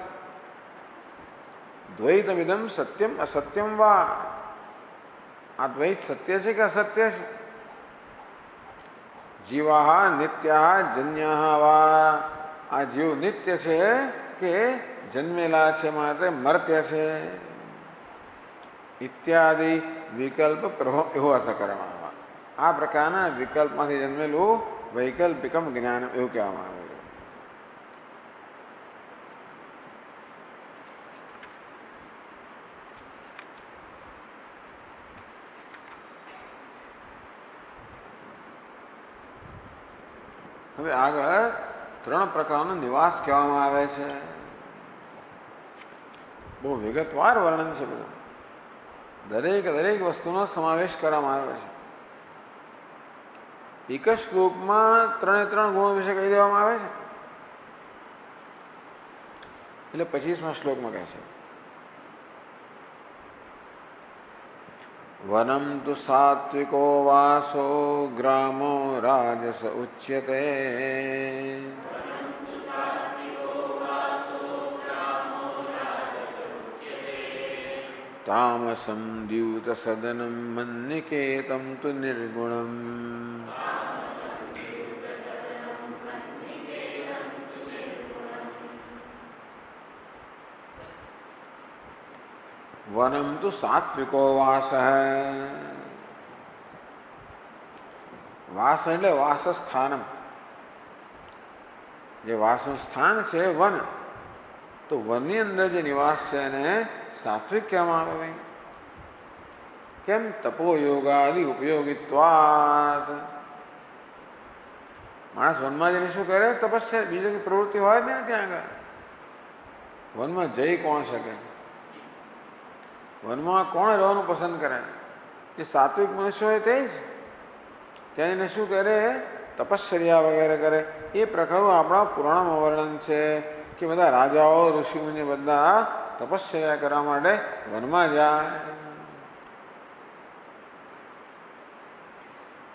[SPEAKER 1] દ્વૈતમિદમ સત્યમ અસત્યમ વા. આ દ્વૈત સત્ય છે કે અસત્ય છે? જીવા નિત્યા જન્યા વા. આ જીવ નિત્ય છે કે જન્મેલા છે માટે મર્ત્ય છે? ઇત્યાદિ વિકલ્પ પ્રભાવ એવો અર્થ કરવામાં આવે. આ પ્રકારના વિકલ્પમાંથી જન્મેલું વૈકલ્પિકમ જ્ઞાન એવું કહેવામાં આવે. હવે આગળ ત્રણ પ્રકારનો નિવાસ કહેવામાં આવે છે. બહુ વિગતવાર વર્ણન છે બધું. દરેક વસ્તુનો સમાવેશ કરવામાં આવે છે. એક જ શ્લોકમાં ત્રણ ગુણો વિશે કહી દેવામાં આવે છે. એટલે 25મા શ્લોકમાં કહે છે વનમ તુ સાત્વિકો વાસો ગ્રામો રાજસ ઉચ્યતે. તામસમ દ્યુત સદનમ મન્નિકેતમ તુ નિર્ગુણમ. વનમ તુ સાત્વિકો વાસ. વાસ એટલે વાસસ્થાનમ. જે વાસનું સ્થાન છે વન, તો વનની અંદર જે નિવાસ છે એને સાત્વિક કહેવામાં આવે. કેમ? તપો યોગાદિ ઉપયોગિત્વાત. માણસ વનમાં જઈને શું કરે? તપસ્યા. બીજી કઈ પ્રવૃત્તિ હોય જ ને ત્યાં આગળ. વનમાં જઈ કોણ શકે? વનમાં કોણ રહેવાનું પસંદ કરે? જે સાત્વિક મનુષ્ય હોય તે જ. ત્યાં એને શું કરે? તપશ્ચર્યા વગેરે કરે. એ પ્રકારનું આપણા પુરાણમાં વર્ણન છે કે બધા રાજાઓ ઋષિમુનિ બધા તપશ્ચર્યા કરવા માટે વનમાં જાય.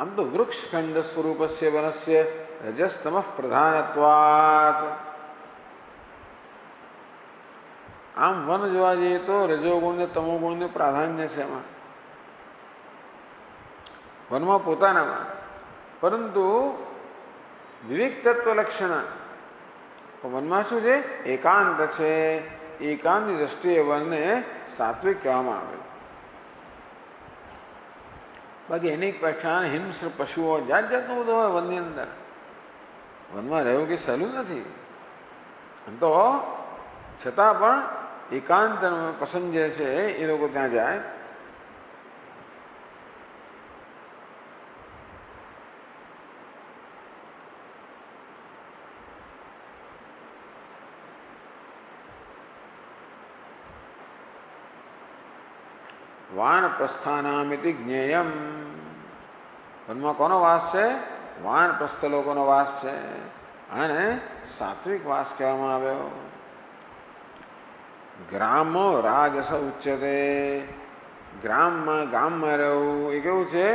[SPEAKER 1] આમ તો વૃક્ષ ખંડ સ્વરૂપસ્ય વનસ્ય રજસ્તમ પ્રધાનત્વાત. આમ વન જોવા જઈએ તો રજોગુણ ને તમોગુણનું પ્રાધાન્ય છે એમાં, વનમાં પોતાનામાં. પરંતુ વિવેક તત્વ લક્ષણ. વનમાં શું છે? એકાંત છે. એકાંતની દ્રષ્ટિએ વનને સાત્વિક કહેવામાં આવે. બાકી એની પછાણ હિંસ્ર પશુઓ જાત જાતનું બધું હોય વનની અંદર. વનમાં રહેવું કે સહેલું નથી. તો છતાં પણ એકાંત પસંદ જે છે એ લોકો ત્યાં જાય. વાન પ્રસ્થાનામિતિ જ્ઞેયમ. વનમાં કોનો વાસ છે? વાન પ્રસ્થ લોકોનો વાસ છે. આને સાત્વિક વાસ કહેવામાં આવ્યો. ગ્રામો રાજસ ઉચ્યતે. ગામમાં રહેવું એ કેવું છે?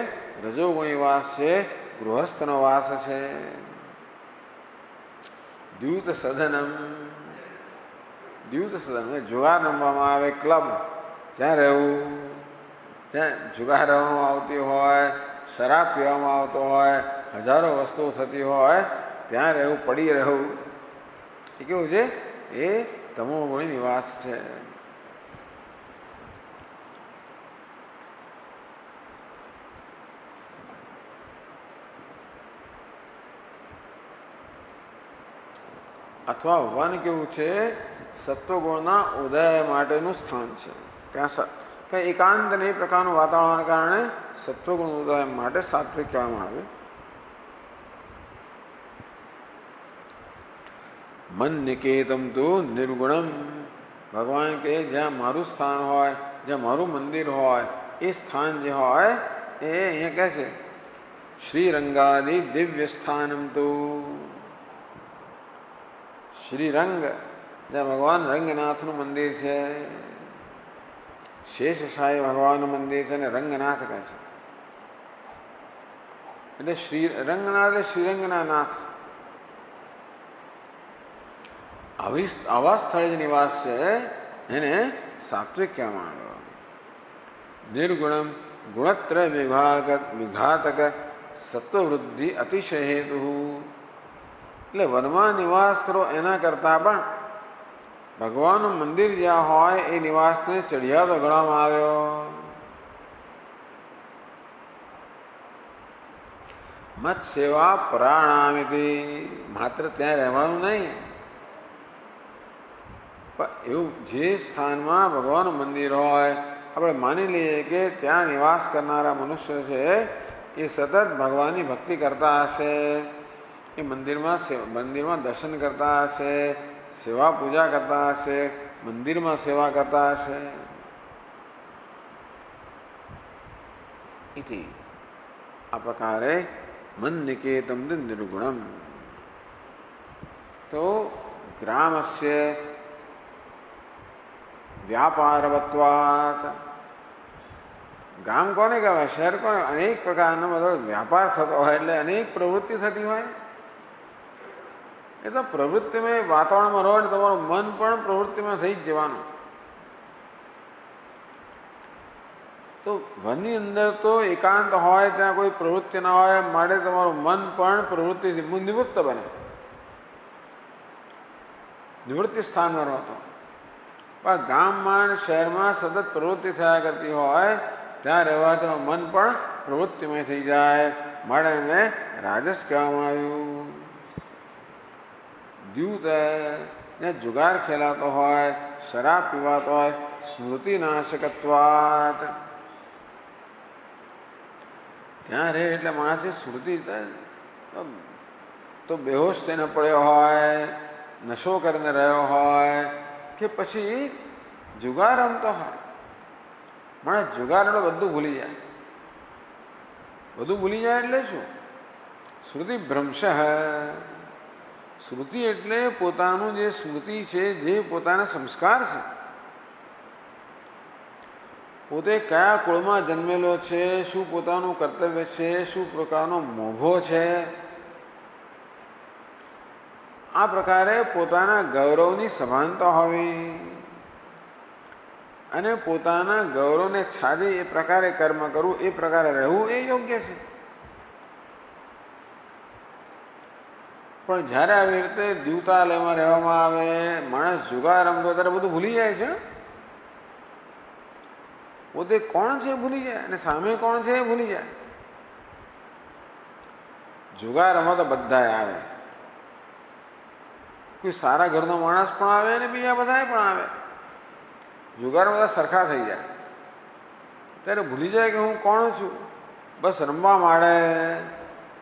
[SPEAKER 1] રજોગુણી વાસ છે, ગૃહસ્થનો વાસ છે. દ્યુત સદનમ. દ્યુત સદન જુગાર રમવામાં આવે, ક્લબ, ત્યાં રહેવું. ત્યાં જુગાર રમવામાં આવતી હોય, શરાબ પીવામાં આવતો હોય, હજારો વસ્તુઓ થતી હોય, ત્યાં રહેવું, પડી રહેવું. એ કેવું છે? એ તમોગુણી નિવાસ છે. અથવા વન કેવું છે? સત્વગુણના ઉદય માટેનું સ્થાન છે. ત્યાં કઈ એકાંત ને એ પ્રકારનું વાતાવરણ કારણે સત્વગુણ ઉદય માટે સાત્વિક કહેવામાં આવે. મન નિકેતમ તો નિર્ગુણમ. ભગવાન કે જ્યાં મારું સ્થાન હોય, જ્યાં મારું મંદિર હોય, એ સ્થાન જે હોય એ અહીંયા કહે છે શ્રીરંગાદિ દિવ્ય સ્થાનમ. તો શ્રીરંગ, જ્યાં ભગવાન રંગનાથનું મંદિર છે, શેષશાહી ભગવાનનું મંદિર છે, અને રંગનાથ કહે છે. એટલે શ્રી રંગનાથ એટલે શ્રીરંગના નાથ. આવા સ્થળે જ નિવાસ છે એને સાત્વિક કહેવામાં આવ્યો. નિર્ગુણમ ગુણત્રય વિઘાતક સત્વવૃદ્ધિ અતિશય હેતુ. એટલે વનમાં નિવાસ કરો એના કરતા પણ ભગવાનનું મંદિર જ્યાં હોય એ નિવાસને ચડિયાતો ગણવામાં આવ્યો. મત સેવા પ્રાણામિતિ. માત્ર ત્યાં રહેવાનું નહીં, એવું જે સ્થાનમાં ભગવાનનું મંદિર હોય, આપણે માની લઈએ કે ત્યાં નિવાસ કરનારા મનુષ્ય છે એ સતત ભગવાનની ભક્તિ કરતા હશે, એ મંદિરમાં દર્શન કરતા હશે, સેવા પૂજા કરતા હશે, મંદિરમાં સેવા કરતા હશે. इति આ પ્રકારે મન નિકેતમ નિર્ગુણમ. તો ગ્રામસ્ય વ્યાપારવત્વાત. ગામ કોને કહેવાય? શહેર કોને? અનેક પ્રકારનો બધો વ્યાપાર થતો હોય, એટલે અનેક પ્રવૃત્તિ થતી હોય. એ તો પ્રવૃત્તિમય વાતાવરણમાં રહો એટલે તમારું મન પણ પ્રવૃત્તિમાં થઈ જ જવાનું. તો વનની અંદર તો એકાંત હોય, ત્યાં કોઈ પ્રવૃત્તિ ના હોય, માટે તમારું મન પણ પ્રવૃત્તિથી નિવૃત્ત બને, નિવૃત્તિ સ્થાનમાં રહો. તો પણ ગામમાં શહેરમાં સતત પ્રવૃત્તિ થયા કરતી હોય, ત્યાં રહેવાથી મન પણ પ્રવૃત્તિમય થઈ જાય, માટે એને રાજસ કહેવામાં આવ્યું. દ્યુત જ્યાં જુગાર ખેલાતો હોય, શરાબ પીવાતો હોય, સ્મૃતિનાશકત્વાત. ત્યાં રહે એટલે માણસની સ્મૃતિ તો બેહોશ થઈને પડ્યો હોય, નશો કરીને રહ્યો હોય, કે પછી જુગાર રમતો હોય. માણસ જુગાર એટલે બધું ભૂલી જાય. બધું ભૂલી જાય એટલે શું? શ્રુતિ ભ્રંશ. શ્રુતિ એટલે પોતાનું જે સ્મૃતિ છે, જે પોતાના સંસ્કાર છે, પોતે કયા કુળમાં જન્મેલો છે, શું પોતાનું કર્તવ્ય છે, શું પ્રકારનો મોભો છે, આ પ્રકારે પોતાના ગૌરવની સભાનતા હોવી અને પોતાના ગૌરવને છાજે એ પ્રકારે કર્મ કરવું, એ પ્રકારે રહેવું, એ યોગ્ય છે. પણ જ્યારે આવી રીતે દ્યુતાલયમાં રહેવામાં આવે, માણસ જુગાર રમતો ત્યારે બધું ભૂલી જાય છે. પોતે કોણ છે ભૂલી જાય અને સામે કોણ છે એ ભૂલી જાય. જુગાર રમવા તો બધા આવે, કોઈ સારા ઘરનો માણસ પણ આવે અને બીજા બધા પણ આવે. જુગારમાં બધા સરખા થઈ જાય ત્યારે ભૂલી જાય કે હું કોણ છું. બસ રમવા માંડે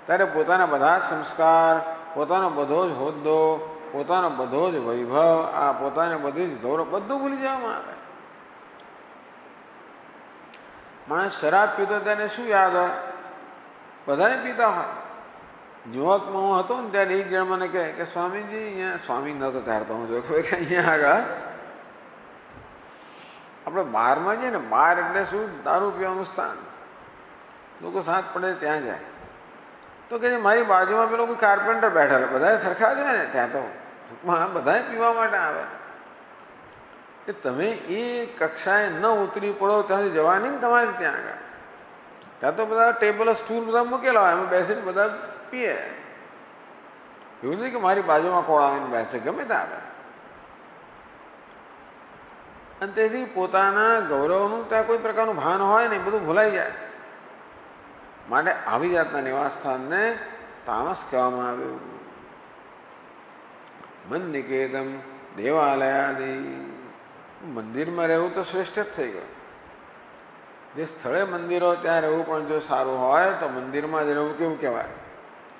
[SPEAKER 1] ત્યારે પોતાના બધા સંસ્કાર, પોતાનો બધો જ હોદ્દો, પોતાનો બધો જ વૈભવ, આ પોતાને બધી જ ગૌરવ બધું ભૂલી જવામાં આવે. માણસ શરાબ પીતો તેને શું યાદ હોય? બધાને પીતા હોય. ન્યુયોર્કમાં હું હતો ને ત્યારે એક જણ મને કહે કે સ્વામીજી અહીંયા, સ્વામી નતો ત્યારે તો હું જો કે અહીંયા આગળ આપણે બારમાં જઈએ ને, બાર એટલે શું? દારૂ પીવાનું સ્થાન. લોકો સાથ પડે ત્યાં જાય. તો કે મારી બાજુમાં પેલો કોઈ કાર્પેન્ટર બેઠેલો, બધા સરખા જ હોય ને ત્યાં તો ટૂંકમાં બધા પીવા માટે આવે. કે તમે એ કક્ષાએ ન ઉતરી પડો ત્યાંથી જવાની ને તમારે ત્યાં આગળ. ત્યાં તો બધા ટેબલ સ્ટૂલ બધા મૂકેલા હોય, એમાં બેસીને બધા પીએ. એવું નથી કે મારી બાજુમાં કોણ આવીને બેસે, ગમે ત્યાં આવે. અને તેથી પોતાના ગૌરવનું ત્યાં કોઈ પ્રકારનું ભાન હોય ને, બધું ભૂલાઈ જાય. માટે આવી જાતના નિવાસ સ્થાનને તામસ કહેવામાં આવ્યું. મન્નિકેતમ દેવાલયાદિ, મંદિરમાં રહેવું તો શ્રેષ્ઠ જ થઈ ગયું. જે સ્થળે મંદિરો ત્યાં રહેવું પણ જો સારું હોય તો મંદિરમાં જ રહેવું કેવું કહેવાય?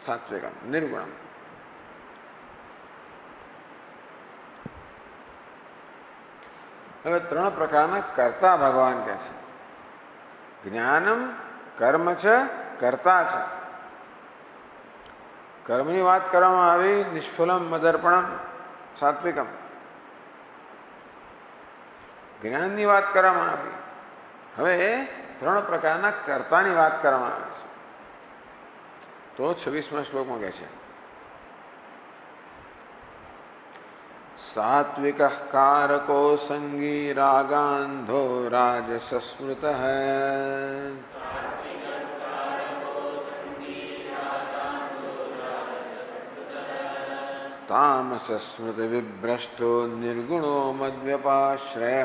[SPEAKER 1] સાત્વિકમ, નિર્ગુણમ. હવે ત્રણ પ્રકારના કર્તા ભગવાન કહે છે. જ્ઞાનમ, કર્મ છે, કર્તા છે. કર્મની વાત કરવામાં આવી, નિષ્ફલમ મદર્પણમ સાત્વિકમ. જ્ઞાનની વાત કરવામાં આવી. હવે ત્રણ પ્રકારના કર્તાની વાત કરવામાં આવે છે. તો 26મા શ્લોકમાં કહે છે સાત્વિક કારકો સંગી રાગાંધો રાજસ સ્મૃત. તામસ સ્મૃતિ વિભ્રષ્ટો નિર્ગુણો મદ્વ્યપાશ્રય.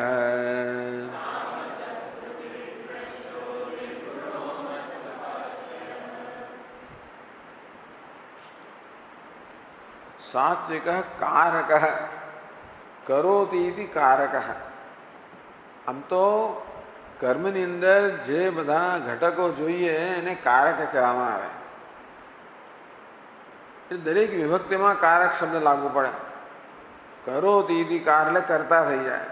[SPEAKER 1] સાત્વિક કારક, કરોતિ ઇતિ કારક. આમ તો કર્મની અંદર જે બધા ઘટકો જોઈએ એને કારક કહેવામાં આવે. દરેક વિભક્તિમાં કારક શબ્દ લાગુ પડે. કરોતિ ઇતિ કાર એટલે કરતા થઈ જાય.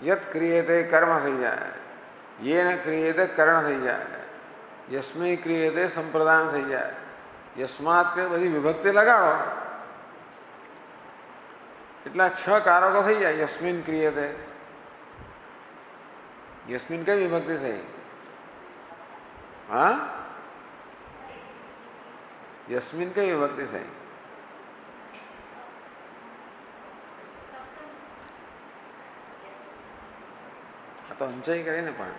[SPEAKER 1] યત ક્રિયતે કર્મ થઈ જાય. યેન ક્રિયતે કરણ થઈ જાય. યસ્મૈ ક્રિયતે સંપ્રદાન થઈ જાય. યસ્માત કે બધી વિભક્તિ લગાડો એટલા 6 કારકો થઈ જાય. યસ્મિન ક્રિયતે, યસ્મિન કઈ વિભક્તિ થઈ? હા, યસ્મિન કઈ વિભક્તિ થઈ? આ તો અંચાઈ કરીને પણ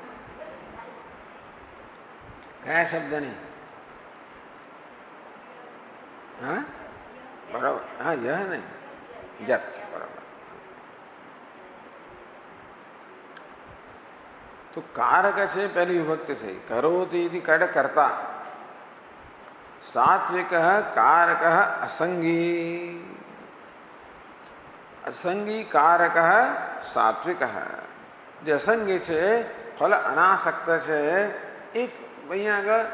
[SPEAKER 1] કયા શબ્દની? હા બરાબર, હા યહ નહીં, યત, બરાબર. તો કારક છે પહેલી વિભક્તિ થઈ. કરોતિ કાઢે કરતા. સાત્વિક કારક અસંગી, અસંગી કારક સાત્વિક. જે અસંગી છે, ફલ અનાસક્ત છે, એક અહીંયા આગળ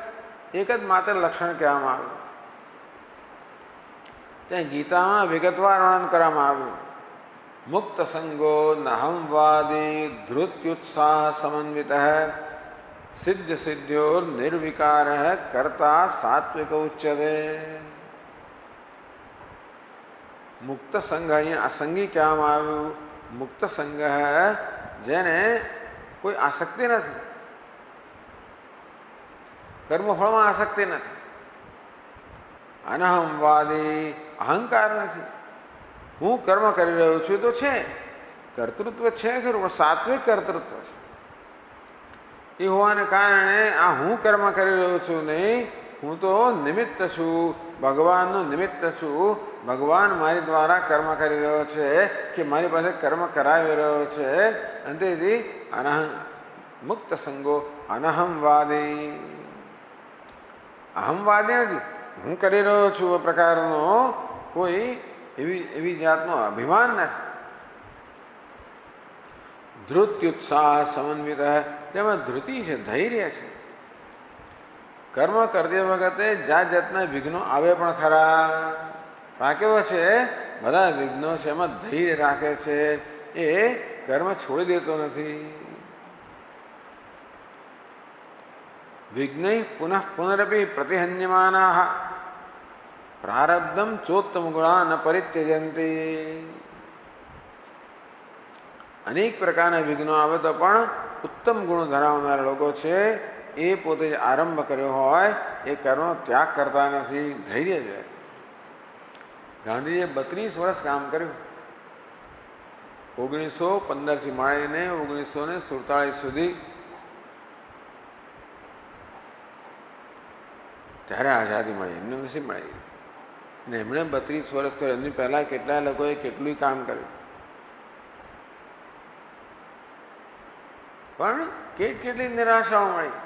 [SPEAKER 1] એક જ માત્ર લક્ષણ કહેવામાં આવ્યું. ત્યાં ગીતામાં વિગતવાર વર્ણન કરવામાં આવ્યું. મુક્ત સંગો નહમવાદી ધૃત્યુત્સાહ સમન્વિત સિદ્ધ સિદ્ધ્યોર નિર્વિકાર કર્તા સાત્વિક ઉચ્યતે. મુક્ત સંઘ અહીંયા અસંગી કહેવામાં આવ્યું. મુક્ત સંઘ જેને કોઈ આસક્તિ નથી, કર્મફળમાં આસક્તિ નથી, અનહમવાદી અહંકાર નથી. હું કર્મ કરી રહ્યો છું તો છે, કર્તૃત્વ છે ખરું, પણ સાત્વિક કર્તૃત્વ છે. એ હોવાને કારણે આ હું કર્મ કરી રહ્યો છું નહીં, હું તો નિમિત્ત છું, ભગવાનનું નિમિત્ત છું, ભગવાન મારી દ્વારા કર્મ કરી રહ્યો છે કે મારી પાસે કર્મ કરાવી રહ્યો છે. અને તેથી મુક્ત સંગો અનહમવાદી, અહમવાદી નથી, હું કરી રહ્યો છું એ પ્રકારનો કોઈ એવી જાતનો અભિમાન નથી. ધૃત્યુત્સાહ સમન્વિત, તેમાં ધૃતિ છે, ધૈર્ય છે. કર્મ કરતી વખતે જાત જાતના વિઘ્નો આવે પણ ખરા, રાખ્યો છે બધા વિઘ્નો છે, એમાં ધૈર્ય રાખે છે, એ કર્મ છોડી દેતો નથી. વિઘ્નૈ પુનઃ પુનરપી પ્રતિહન્યમાના પ્રારબ્ધમ ચોત્તમ ગુણા ન પરિત્યજંતી. અનેક પ્રકારના વિઘ્નો આવે તો પણ ઉત્તમ ગુણો ધરાવનારા લોકો છે એ પોતે જ આરંભ કર્યો હોય એ કર્મનો ત્યાગ કરતા નથી, ધૈર્ય છે. ગાંધીજીએ 32 વર્ષ કામ કર્યું. 1915 માંડીને 1947 સુધી, ત્યારે આઝાદી મળી, એમને નથી મળી. અને એમણે 32 વર્ષ કર્યું. એમની પહેલા કેટલા લોકોએ કેટલું કામ કર્યું, પણ કેટલી નિરાશાઓ મળી,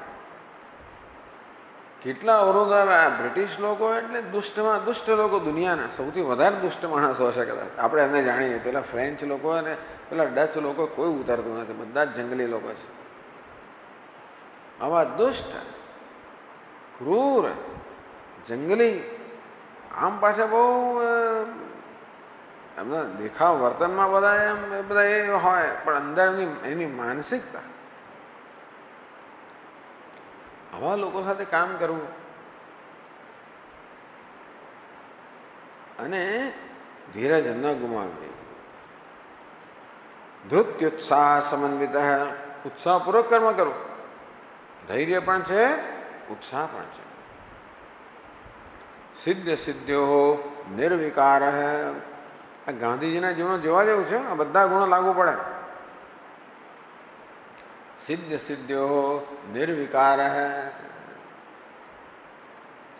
[SPEAKER 1] કેટલા અવરોધ આવ્યા. બ્રિટિશ લોકો એટલે દુષ્ટમાં દુષ્ટ લોકો, દુનિયાના સૌથી વધારે દુષ્ટ માણસો હશે કદાચ, આપણે એમને જાણીએ. પેલા ફ્રેન્ચ લોકો અને પેલા ડચ લોકો કોઈ ઉતરતું નથી, બધા જ જંગલી લોકો છે. આવા દુષ્ટ, ક્રૂર, જંગલી, આમ પાછા બહુ એમના દેખાવ વર્તનમાં બધા એમ બધા એ હોય, પણ અંદર એની માનસિકતા, આવા લોકો સાથે કામ કરવું અને ધીરજ ન ગુમાવવી. ધૃત્યુત્સાહ સમન્વિત, ઉત્સાહપૂર્વક કર્મ કરવું, ધૈર્ય પણ છે, ઉત્સાહ પણ છે. સિદ્ધ સિદ્ધ્યો નિર્વિકાર, આ ગાંધીજીના જીવનો જોવા જેવું છે. આ બધા ગુણો લાગુ પડે. સિદ્ધ સિદ્ધ્યો નિર્વિકાર,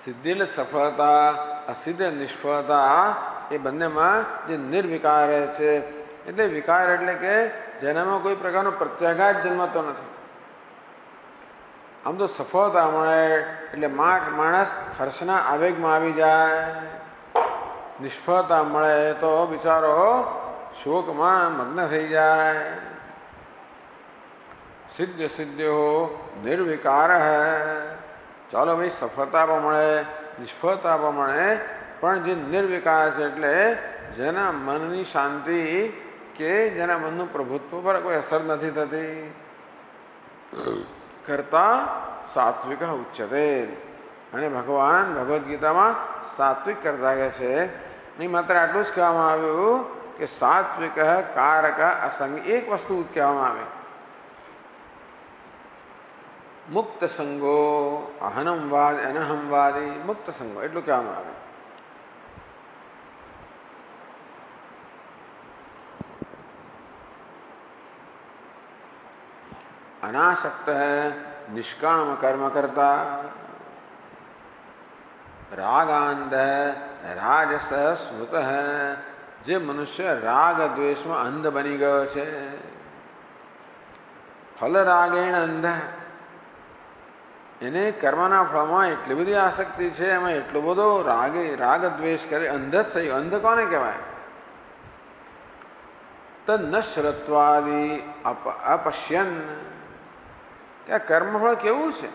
[SPEAKER 1] સિદ્ધિ એટલે સફળતા, અસિદ્ધ નિષ્ફળતા, એ બંનેમાં જે નિર્વિકાર છે, એટલે વિકાર એટલે કે જેનામાં કોઈ પ્રકારનો પ્રત્યાઘાત જન્મતો નથી. આમ તો સફળતા મળે એટલે માણસ હર્ષના આવેગમાં આવી જાય, નિષ્ફળતા મળે તો બિચારો શોકમાં મગ્ન થઈ જાય. સિદ્ધ સિદ્ધ્યો નિર્વિકાર, ચાલો ભાઈ સફળતા પણ મળે, નિષ્ફળતા પણ મળે, પણ જે નિર્વિકાર છે એટલે જેના મનની શાંતિ કે જેના મનનું પ્રભુત્વ પર કોઈ અસર નથી થતી. કરતા સાત્વિક ઉચ્ચતે, અને ભગવાન ભગવદ્ ગીતામાં સાત્વિક કરતા કહે છે. નહીં માત્ર આટલું જ કહેવામાં આવ્યું કે સાત્વિક કારક અસંગ, એક વસ્તુ કહેવામાં આવે. મુક્ત સંગો અહનમવાદ અનહમવાદી, મુક્ત સંગો એટલું કહેવામાં આવે. अनासक्त है, निष्काम कर्म करता, रागांध है, राजस स्मृत है. જે મનુષ્ય રાગ દ્વેષમાં અંધ બની ગયો છે, ફલ રાગેણ અંધ, એને કર્મના ફળમાં એટલી બધી આસક્તિ છે, એમાં એટલો બધો રાગ દ્વેષ કરે, અંધ જ થયો. અંધ કોને કહેવાય? તન્નશ્રત્વાદી અપશ્યન, કે આ કર્મફળ કેવું છે,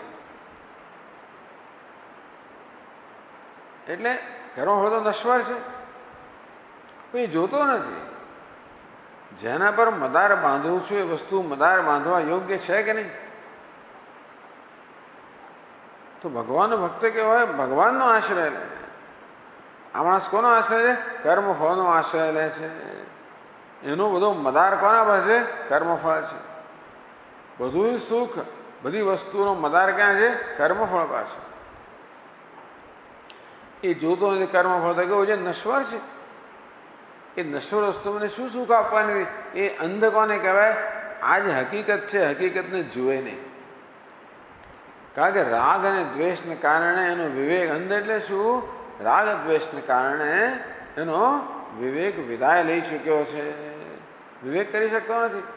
[SPEAKER 1] એટલે કર્મફળ તો નશ્વર છે, કોઈ જોતો નથી. જેના પર મદાર બાંધવું છું એ વસ્તુ મદાર બાંધવા યોગ્ય છે કે નહીં? તો ભગવાનનો ભક્ત કહેવાય, ભગવાનનો આશ્રય લે. આ માણસ કોનો આશ્રય લે? કર્મફળનો આશ્રય લે છે. એનો બધો મદાર કોના પર છે? કર્મફળ છે. બધું સુખ, બધી વસ્તુનો મદાર ક્યાં છે? કર્મફળ પાસે. એ જોતો નથી કર્મફળ તો કેવું છે? નશ્વર છે. એ નશ્વર વસ્તુ મને શું સુખ આપવાની? એ અંધ કોને કહેવાય? આ જ હકીકત છે, હકીકતને જુએ નહીં. કારણ કે રાગ અને દ્વેષને કારણે એનો વિવેક, અંધ એટલે શું? રાગ દ્વેષને કારણે એનો વિવેક વિદાય લઈ ચૂક્યો છે, વિવેક કરી શકતો નથી.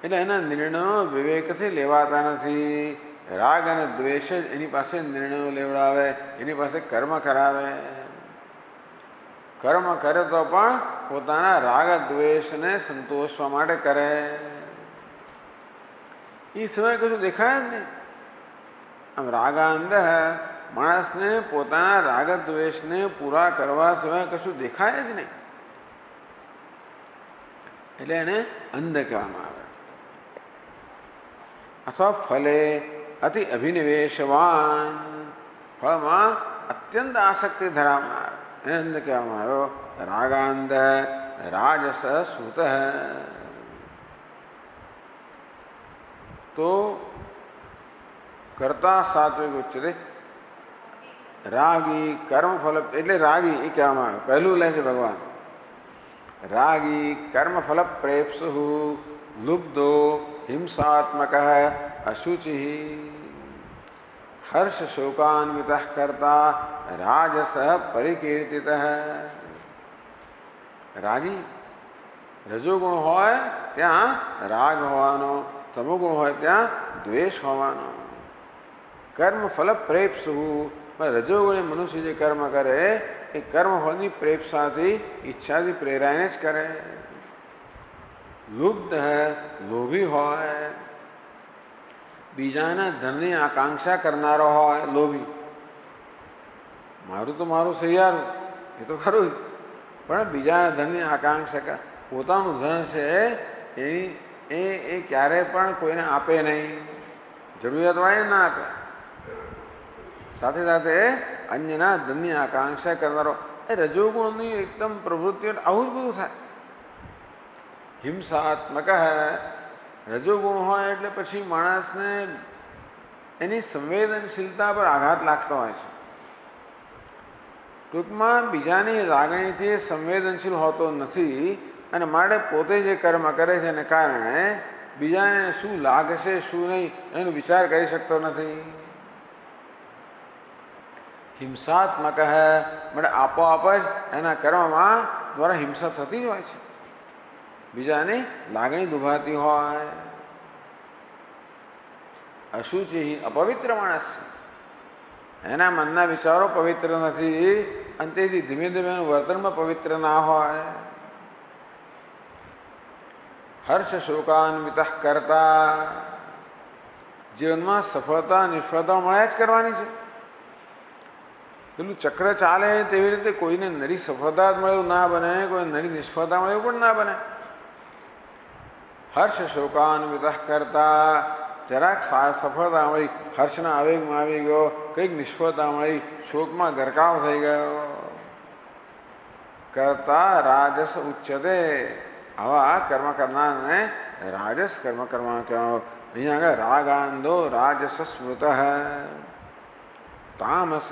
[SPEAKER 1] એટલે એના નિર્ણયો વિવેકથી લેવાતા નથી. રાગ અને દ્વેષ જ એની પાસે નિર્ણયો લેવડાવે, એની પાસે કર્મ કરાવે. કર્મ કરે તો પણ પોતાના રાગ દ્વેષને સંતોષવા માટે કરે. એ સિવાય કશું દેખાય જ નહીં. આમ રાગાંધ માણસને પોતાના રાગ દ્વેષને પૂરા કરવા સિવાય કશું દેખાય જ નહીં. એટલે એને અંધ કહેવામાં આવે. અથવા ફલે અતિ અભિનિવેશવાન, ફળમાં અત્યંત આસક્તિ ધરાવનાર, એને અંધ કહેવામાં આવ્યો. રાગાંધ રાજસ સુત. તો કરતા સાત્વિક ઉચ્ચતે રાગી કર્મફલ, એટલે રાગી એ કહેવામાં આવે. પહેલું લે છે ભગવાન. રાગી કર્મફલ પ્રેપ્સુ લુબ્ધો હિંસાત્મક અશુચિ હર્ષ શોકાન્વિત કરતા રાજસ પરિકીર્તિત. રાગી રજોગુણ હોય ત્યાં રાગ હોવાનો, તમોગુણ હોય ત્યાં દ્વેષ હોવાનો. કર્મ ફલ પ્રેપ્સુ, રજોગુણી મનુષ્ય જે કર્મ કરે એ કર્મ ફળની પ્રેપ્સાથી, ઈચ્છાથી પ્રેરાઈને જ કરે. લુબ્ધ હૈ, લોભી હોય, બીજાના ધનની આકાંક્ષા કરનારો હોય. લોભી, મારું તો મારું સૈયારું, એ તો ખરું જ, પણ બીજાના ધનની આકાંક્ષા, પોતાનું ધન છે એ ક્યારે પણ કોઈને આપે નહીં, જરૂરિયાત વાળે ના આપે. સાથે સાથે અન્યના ધનની આકાંક્ષા કરનારો, એ રજોગુણની એકદમ પ્રવૃત્તિઓ, આવું જ બધું થાય. હિંસાત્મક રજોગુણ હોય એટલે પછી માણસને એની સંવેદનશીલતા પર આઘાત લાગતો હોય છે. ટૂંકમાં બીજાની લાગણીથી સંવેદનશીલ હોતો નથી, અને માટે પોતે જે કર્મ કરે છે એને કારણે બીજાને શું લાગશે શું નહીં એનો વિચાર કરી શકતો નથી. હિંસાત્મક એટલે આપોઆપ જ એના કર્મમાં દ્વારા હિંસા થતી જ હોય છે, બીજાની લાગણી દુભાતી હોય. અશુચિ અપવિત્ર માણસ, એના મનના વિચારો પવિત્ર નથી, અને તેથી ધીમે ધીમે એનું વર્તનમાં પવિત્ર ના હોય. હર્ષ શોકાન્વિત કરતા, જીવનમાં સફળતા નિષ્ફળતા મળ્યા જ કરવાની છે. પેલું ચક્ર ચાલે તેવી રીતે કોઈને નરી સફળતા જ મળે એવું ના બને, કોઈ નરી નિષ્ફળતા મળે એવું પણ ના બને. હર્ષ શોકાન્વિત કરતા, જરાક સફળતા મળી, હર્ષના આવેગમાં આવી ગયો, કંઈક નિષ્ફળતા મળી, શોકમાં ગરકાવ થઈ ગયો. કરતા રાજસ ઉચ્ચતે, આવા કર્મ કરનારને રાજસ કર્મ કરવા કહેવાય. અહીંયા આગળ રાગાંધો રાજસ સ્મૃત, તામસ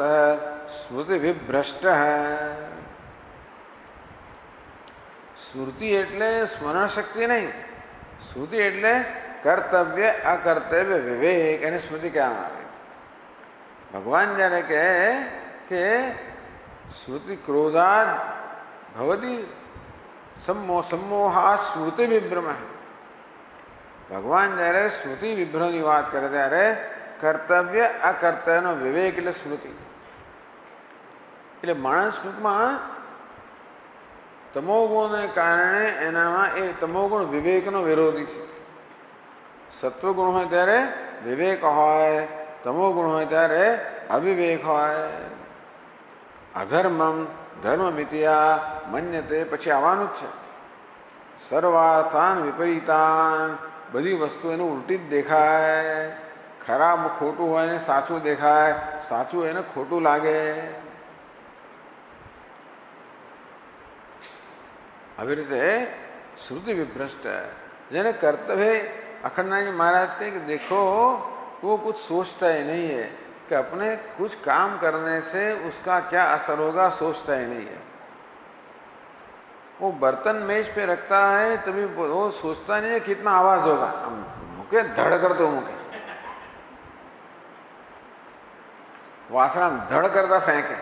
[SPEAKER 1] સ્મૃતિ વિભ્રષ્ટ. સ્મૃતિ એટલે સ્મરણ શક્તિ નહીં, સ્મૃતિ એટલે કર્તવ્ય અકર્તવ્ય વિવેક, એને સ્મૃતિ કહેવામાં આવે. ભગવાન જ્યારે કહે કે સ્મૃતિ ક્રોધાદ ભવતી સમોહાત સ્મૃતિ વિભ્રમ, ભગવાન જ્યારે સ્મૃતિ વિભ્રમની વાત કરે ત્યારે કર્તવ્ય અકર્તવ્યનો વિવેક એટલે સ્મૃતિ. એટલે માણસ ટૂંકમાં તમોગુણને કારણે એનામાં એ તમોગુણ વિવેકનો વિરોધી છે. સત્વગુણ હોય ત્યારે વિવેક હોય, તમોગુણ હોય ત્યારે અવિવેક હોય. અધર્મમ ધર્મ મિત્યા મન્યતે, પછી આવવાનું જ છે. સર્વાર્થાન વિપરીતાન, બધી વસ્તુ એને ઉલટી જ દેખાય. ખરાબ ખોટું હોય ને સાચું દેખાય, સાચું એને ખોટું લાગે. આવી રીતે श्रुति विभ्रष्ट है। यानी कर्तव्य अखंडनाथ जी महाराज कहे कि देखो वो कुछ सोचता ही नहीं है कि अपने कुछ काम करने से उसका क्या असर होगा, सोचता ही नहीं है। वो बर्तन मेज पे रखता है तभी वो सोचता नहीं है कितना आवाज होगा, मुके धड़ कर दो मुके, વાસણ ધડ કરતા ફેંકે.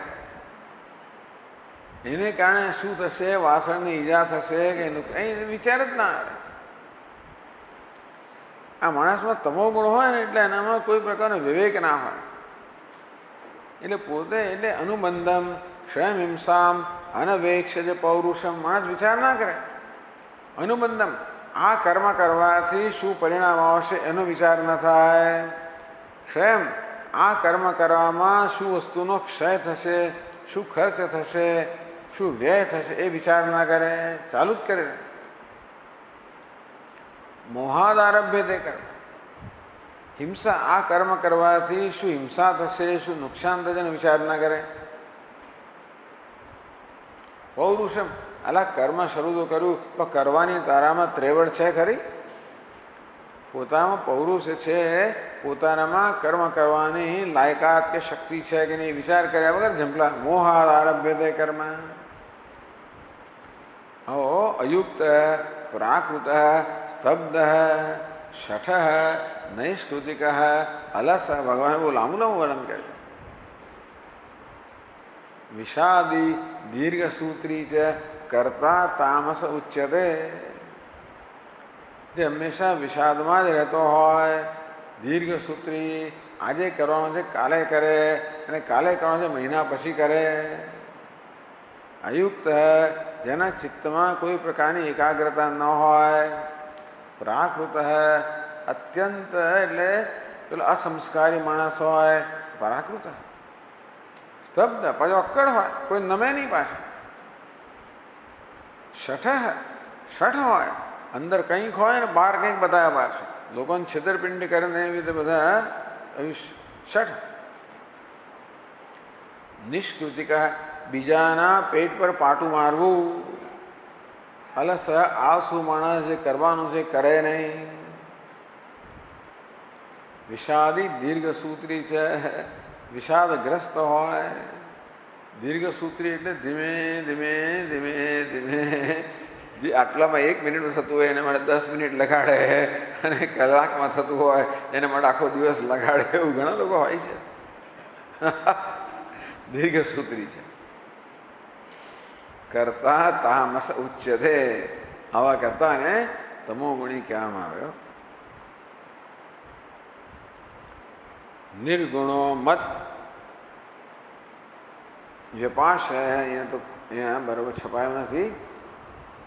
[SPEAKER 1] એને કારણે શું થશે, વાસણને ઈજા થશે કે એનું કંઈ વિચાર જ ના આવે. આ માણસમાં તમો ગુણ હોય ને એટલે એનામાં કોઈ પ્રકારનો વિવેક ના હોય. એટલે પોતે એટલે અનુબંધમ ક્ષયમ હિંસામ અનવેક્ષ જે પૌરુષમ, માણસ વિચાર ના કરે. અનુબંધમ, આ કર્મ કરવાથી શું પરિણામ આવશે એનો વિચાર ન થાય. ક્ષયમ, આ કર્મ કરવામાં શું વસ્તુનો ક્ષય થશે, શું ખર્ચ થશે, શું વ્યય થશે એ વિચાર ના કરે, ચાલુ જ કરે. મોહાદ આરભ્ય તે કર્મ, હિંસા, આ કર્મ કરવાથી શું હિંસા થશે, શું નુકસાન થશે એનો વિચાર ના કરે. પૌરુષમ, અલા કર્મ શરૂ તો કર્યું પણ કરવાની તારામાં ત્રેવડ છે ખરી? પોતામાં પૌરુષ છે, પોતાનામાં કર્મ કરવાની લાયકાત કે શક્તિ છે કે નહીં વિચાર કર્યા વગર જંપલા. મોહાદ આરભ્ય તે કર્મ. અયુક્ત પ્રાકૃત સ્તબ્ધ શઠ નૈષ્કૃતિક અલસ, ભગવાન બહુ લાંબુ લાંબુ વર્ણન કરે. વિષાદી દીર્ઘ સૂત્રી છે કરતા તામસ ઉચ્યતે, જે હંમેશા વિષાદમાં જ રહેતો હોય, દીર્ઘ સૂત્રી, આજે કરવાનો છે કાલે કરે, અને કાલે કરવાનો છે મહિના પછી કરે. અયુક્ત, જેના ચિત્તમાં કોઈ પ્રકારની એકાગ્રતા ન હોય. પ્રાકૃત, અત્યંત એટલે પેલો અસંસ્કારી માણસ હોય, પ્રાકૃત. સ્તબ્ધ, પાછો અક્કડ હોય, કોઈ નમે નહીં પાછું. શઠ હોય, અંદર કંઈક હોય ને બહાર કંઈક બતાવ્યા પાછું. લોકોને છેતરપિંડી કરીને એવી રીતે બધા શઠ. નિષ્કૃતિક, બીજાના પેટ પર પાટું મારવું. અલસ, આળસુ માણસ જે કરવાનું છે કરે નહીં. વિષાદી દીર્ઘ સૂત્રી છે, વિષાદગ્રસ્ત હોય. દીર્ઘ સૂત્રી એટલે ધીમે ધીમે ધીમે ધીમે, જે આટલામાં 1 મિનિટમાં થતું હોય એના માટે 10 મિનિટ લગાડે, અને કલાકમાં થતું હોય એના માટે આખો દિવસ લગાડે. એવું ઘણા લોકો હોય છે. દીર્ઘ સૂત્રી છે. કરતા તામસ ઉચ્યતે, આવા કરતા ને તમો ગુણી કહેવામાં આવ્યો. નિર્ગુણો મત વ્યપાશ, અહીંયા તો અહીંયા બરોબર છપાયું નથી.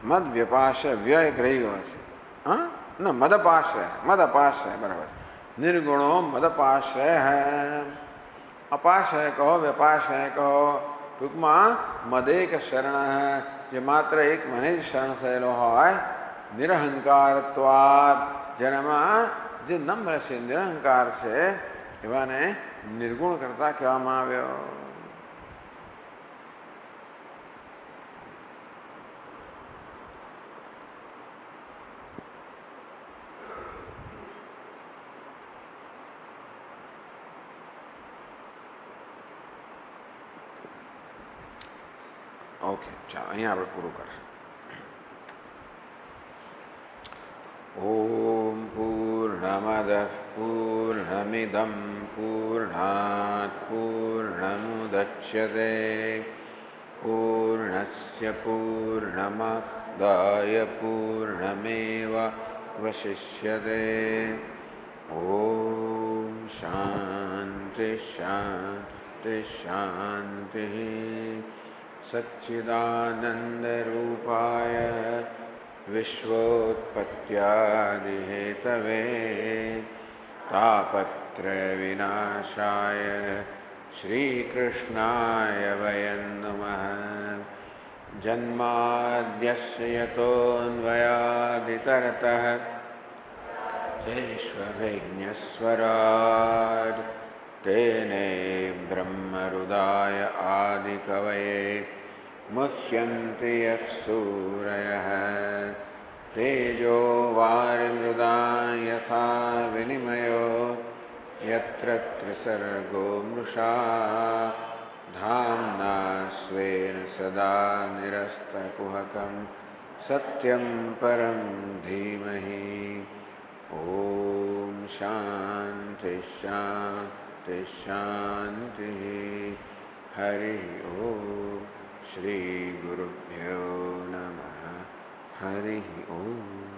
[SPEAKER 1] મદ વ્યપાશ, વ્યય ગ્રહી હોય છે. હા ના, મદપાશ્રય, મદપાશ્રય બરાબર. નિર્ગુણો મદપાશ્રય હૈ. અપાશ્રય કહો, વ્યપાશ્રય કહો, ટૂંકમાં મદેક શરણ, જે માત્ર એક મને જ શરણ થયેલો હોય. નિરહંકારત્વાદ, જેનામાં જે નમ્ર છે, નિરહંકાર છે, એવાને નિર્ગુણ કરતા કહેવામાં આવ્યો. ઓકે, ચાલો અહીંયા આપણે પૂરું કરશું. ઓમ પૂર્ણમદ પૂર્ણમિદમ પૂર્ણાત પૂર્ણમુદચ્યતે પૂર્ણસ્ય પૂર્ણમાદાય પૂર્ણમેવાવશિષ્યતે. ઓમ શાંતિ શાંતિ શાંતિ. सच्चिदानन्दरूपाय विश्वोत्पत्त्यादिहेतवे तापत्रयविनाशाय श्रीकृष्णाय वयं नमः. जन्माद्यस्य यतोऽन्वयादितरतः शेष्वभिज्ञस्वराट् तेने ब्रह्महृदाय आदिकवये मुह्यन्ति यत्सूरयः. तेजो वारिमृदां यथा विनिमयो यत्र त्रिसर्गो मृषा धाम्ना स्वेन सदा निरस्तकुहकं सत्यं परं धीमहि. ॐ शान्ति शान्ति शांति शांति। हरि ओम। श्री गुरुभ्यो नमः। हरि ओम।